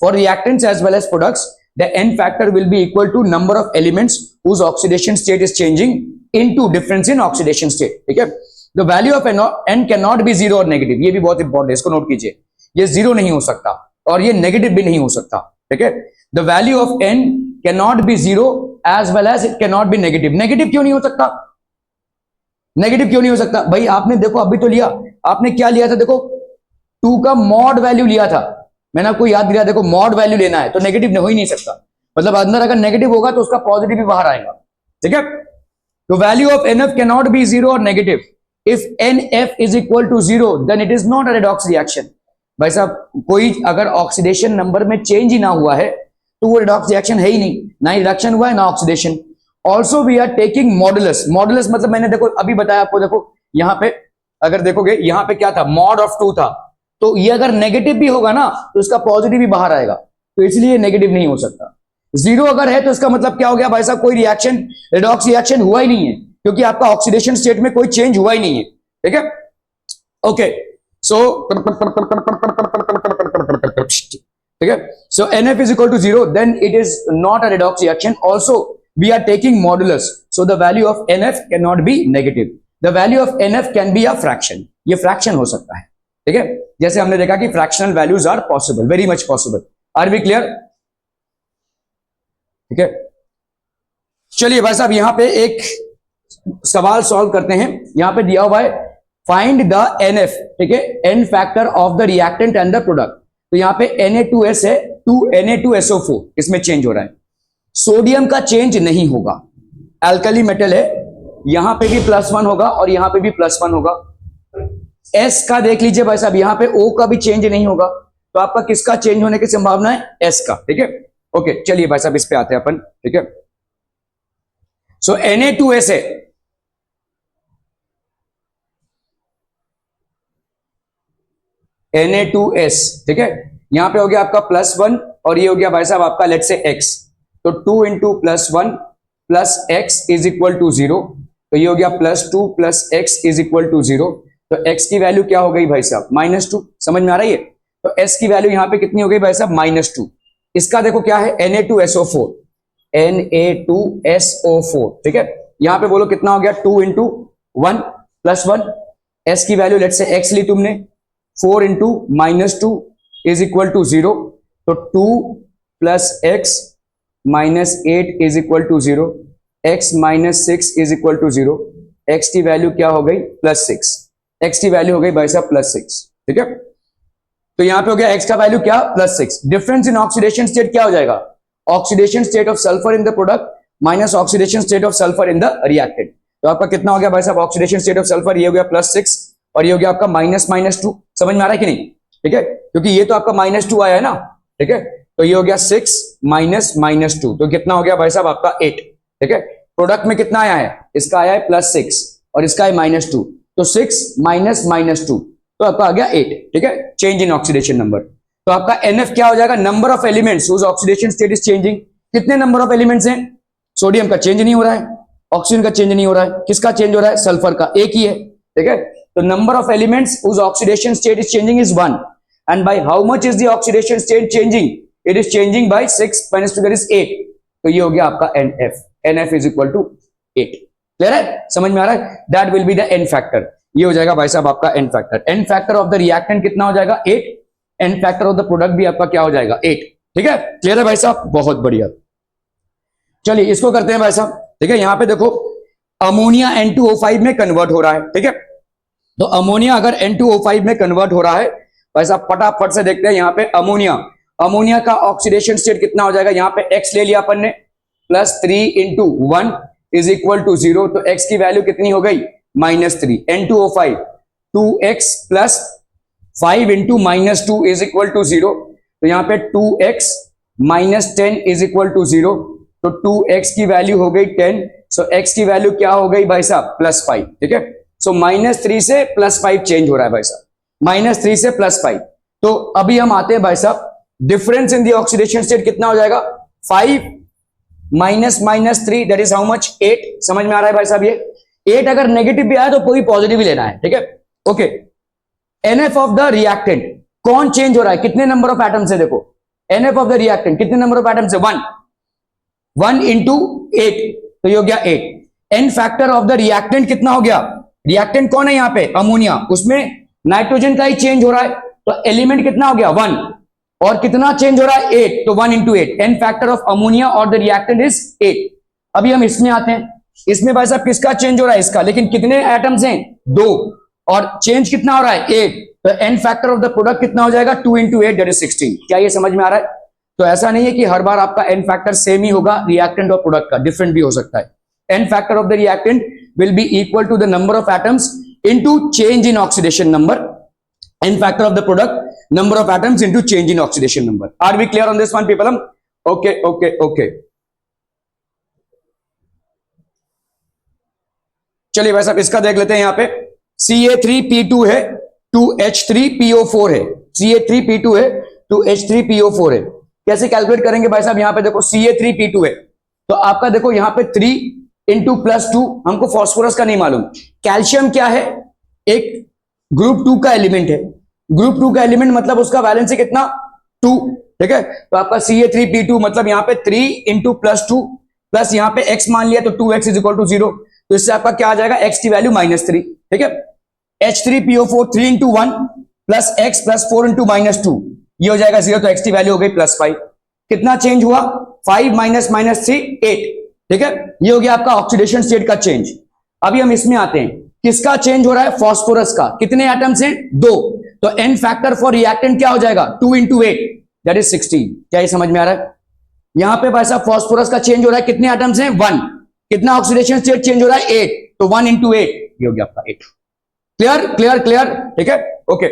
For reactants as well as products, the N factor will be equal to number of elements whose oxidation state is changing into difference in oxidation state. ठीक है, the value of N cannot be zero or negative. ये भी बहुत important है, इसको नोट कीजिए. ये जीरो नहीं हो सकता और ये नेगेटिव भी नहीं हो सकता. ठीक है, the value of n can not be zero as well as it can not be negative. Negative क्यों नहीं हो सकता? नेगेटिव क्यों नहीं हो सकता भाई? आपने देखो अभी तो लिया, आपने क्या लिया था? देखो 2 का मॉड वैल्यू लिया था, मैंने आपको याद दिया. देखो मॉड वैल्यू लेना है तो नेगेटिव हो ही नहीं सकता. मतलब अंदर अगर नेगेटिव होगा तो उसका पॉजिटिव भी बाहर आएगा. ठीक है, तो value of N F can not be zero और negative. If N F is equal to zero then it is not a redox reaction. भाई साहब कोई अगर ऑक्सीडेशन नंबर में चेंज ही ना हुआ है तो वो रिडॉक्स रिएक्शन है ही नहीं. ना ही रिडक्शन हुआ है ना oxidation. Also we are taking modulus. Modulus मतलब मैंने देखो अभी बताया आपको. देखो यहां पे अगर देखोगे यहां पे क्या था? मॉड ऑफ 2 था. तो ये अगर नेगेटिव भी होगा ना तो इसका पॉजिटिव भी बाहर आएगा, तो इसलिए नेगेटिव नहीं हो सकता. जीरो अगर है तो इसका मतलब क्या हो गया भाई साहब? कोई रिएक्शन रिडॉक्स रिएक्शन हुआ ही नहीं है, क्योंकि आपका ऑक्सीडेशन स्टेट में कोई चेंज हुआ ही नहीं है. ठीक है, okay. So, okay, so NF is equal to 0, then it is not a redox reaction. Also, we are taking modulus, so the value of NF cannot be negative. The value of NF can be a fraction. ये fraction हो सकता है. ठीक है, जैसे हमने देखा कि fractional values are possible, very much possible. Are we clear? ठीक है, चलिए भाई साहब यहां पे एक सवाल सॉल्व करते हैं. यहां पे दिया हुआ है फाइंड द NF. ठीक है, N factor of the reactant and the product. तो यहां पे Na2S है, 2Na2SO4 इसमें चेंज हो रहा है. सोडियम का चेंज नहीं होगा, अल्कली मेटल है. यहां पे भी +1 होगा और यहां पे भी +1 होगा. S का देख लीजिए भाई साहब, यहां पे O का भी चेंज नहीं होगा. तो आपका किसका चेंज होने की संभावना है? S का. ठीक है, ओके. चलिए भाई साहब इस पे आते हैं अपन. ठीक है, सो Na2S है, Na2S. ठीक है, यहां पे हो गया आपका +1 और ये हो गया भाई साहब आपका लेट से x. तो 2 into +1 plus x is equal to 0. तो ये हो गया +2 plus x is equal to 0. तो x की वैल्यू क्या हो गई भाई साहब? -2. समझ में आ रही है? तो s की वैल्यू यहां पे कितनी हो गई भाई साहब? -2. इसका देखो क्या है? Na2SO4. Na2SO4. ठीक है, यहां पे बोलो कितना हो गया? 2 इंटू 1 प्लस 1. s की वैल्यू लेट से x ली तुमने, 4 इंटू -2 इज इक्वल टू 0. तो 2 plus x -8 is equal to 0. x -6 is equal to 0. x की वैल्यू क्या हो गई? +6. x की वैल्यू हो गई भाई साहब +6. ठीक है, तो यहां पे हो गया x का वैल्यू क्या? +6. डिफरेंस इन ऑक्सीडेशन स्टेट क्या हो जाएगा? Oxidation state of sulphur in the product minus oxidation state of sulphur in the reactant. तो आपका कितना हो गया भाई साहब? ऑक्सीडेशन स्टेट ऑफ सल्फर ये हो गया +6 और ये हो गया आपका -2. समझ में आ रहा है कि नहीं? ठीक है, क्योंकि ये तो आपका -2 आया है ना. ठीक है, तो ये हो गया 6 -2. तो कितना हो गया भाई साहब? आपका 8. ठीक है, प्रोडक्ट में कितना आया है? इसका आया है +6 और इसका है -2. तो 6 -2 तो आपका आ गया 8. ठीक है, चेंज इन ऑक्सीडेशन नंबर. तो आपका NF क्या हो जाएगा? Number of elements whose oxidation state is changing. कितने नंबर ऑफ एलिमेंट्स हैं? सोडियम का चेंज नहीं हो रहा है, ऑक्सीजन का चेंज नहीं हो रहा है. किसका चेंज हो रहा है? सल्फर का. एक ही है. ठीक है, तो number of elements whose oxidation state is changing is 1. And by how much is the oxidation state changing? It is changing by 6 minus 2, that is 8. तो ये हो गया आपका NF. NF is equal to 8. Clear है? समझ में आ रहा है? That will be the N factor. ये हो जाएगा भाई साहब आपका N factor. N factor of the reactant कितना हो जाएगा? 8. N factor of the product भी आपका क्या हो जाएगा? 8. ठीक है, क्लियर है भाई साहब? बहुत बढ़िया. चलिए इसको करते हैं भाई साहब. ठीक है, यहां पे देखो अमोनिया N2O5 में कन्वर्ट हो रहा है. ठीक है, तो अमोनिया अगर N2O5 में कन्वर्ट हो रहा है भाई साहब, फटाफट से देखते हैं. यहां पे अमोनिया का ऑक्सीडेशन स्टेट कितना हो जाएगा? यहां पे x ले लिया अपन ने, +3 इंटू 1 इज इक्वल टू 0. तो x की वैल्यू कितनी हो गई? -3. N2O5 2x plus 5 into -2 is equal to 0. तो यहां पे 2x -10 इज इक्वल टू 0. तो 2x की वैल्यू हो गई 10. सो x की वैल्यू क्या हो गई भाई साहब? +5. ठीक है, सो -3 से +5 चेंज हो रहा है भाई साहब. -3 से +5. तो अभी हम आते हैं भाई साहब, difference in the oxidation state कितना हो जाएगा, 5 minus minus 3 that is how much, 8। समझ में आ रहा है भाई साहब, ये 8 अगर नेगेटिव भी आया तो कोई पॉजिटिव ही लेना है, ठीक है, okay. NF of the reactant कौन चेंज हो रहा है, कितने नंबर ऑफ एटम्स है, देखो एनएफ ऑफ द रिएक्टेंट कितने नंबर ऑफ एटम्स है, 1 इंटू 8, तो ये हो गया 8। N factor of the reactant कितना हो गया, रिएक्टेंट कौन है यहाँ पे, अमोनिया, उसमें नाइट्रोजन का ही चेंज हो रहा है, तो एलिमेंट कितना हो गया 1, और कितना चेंज हो रहा है 8, तो 1 into 8। N factor of ammonia और द रिएक्टेंट इज 8। अभी हम इसमें आते हैं, इसमें भाई साहब किसका चेंज हो रहा है, इसका, लेकिन कितने एटम्स हैं, 2, और चेंज कितना हो रहा है 8, तो n factor of the product कितना हो जाएगा, 2 इंटू 8 दैट इज 16। क्या ये समझ में आ रहा है? तो ऐसा नहीं है कि हर बार आपका एन फैक्टर सेम ही होगा, रिएक्टेंट और प्रोडक्ट का डिफरेंट भी हो सकता है। N factor of the reactant will be equal to the number of atoms into change in oxidation number, n factor of the product number of atoms into change in oxidation number. Are we clear on this one people? Okay okay okay, चलिए भाई साहब इसका देख लेते हैं। यहां पे Ca3P2 है, 2H3PO4 है, Ca3P2 है, 2H3PO4 है। कैसे कैलकुलेट करेंगे भाई साहब, यहां पे देखो Ca3P2 है, तो आपका देखो यहां पे 3 इंटू प्लस 2, हमको फास्फोरस का नहीं मालूम। कैल्शियम क्या है, एक ग्रुप 2 का एलिमेंट है, ग्रुप 2 का एलिमेंट मतलब उसका वैलेंसी कितना, 2, ठीक है। तो आपका Ca3P2 मतलब यहां पे 3 इंटू प्लस 2 प्लस यहां पे x मान लिया, तो 2x इज इक्वल टू 0, तो इससे आपका क्या आ जाएगा, x की वैल्यू -3, ठीक है। H3PO4 3 into 1 plus x plus 4 into -2, ये हो जाएगा 0, तो x की वैल्यू हो गई +5। कितना चेंज हुआ, 5 माइनस माइनस 3 8, ठीक है। ये हो गया आपका ऑक्सीडेशन स्टेट का चेंज। अभी हम इसमें आते हैं, किसका चेंज हो रहा है, फास्फोरस का। कितने एटम्स हैं, 2, तो एन फैक्टर फॉर रिएक्टेंट क्या हो जाएगा, 2 इंटू 8 दैट इज 16। क्या ये समझ में आ रहा है? यहां पे भाई साहब फास्फोरस का चेंज हो रहा है, कितने एटम्स हैं, 1, कितना ऑक्सीडेशन स्टेट चेंज हो रहा है, 8, तो 1 इंटू 8, ये हो गया आपका 8। क्लियर क्लियर क्लियर, ठीक है, ओके।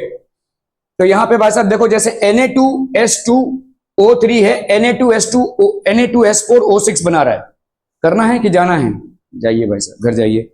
तो यहां पे भाई साहब देखो, जैसे Na2S2O3 है, Na2S4O6 बना रहा है। करना है कि जाना है, जाइए भाई साहब घर जाइए।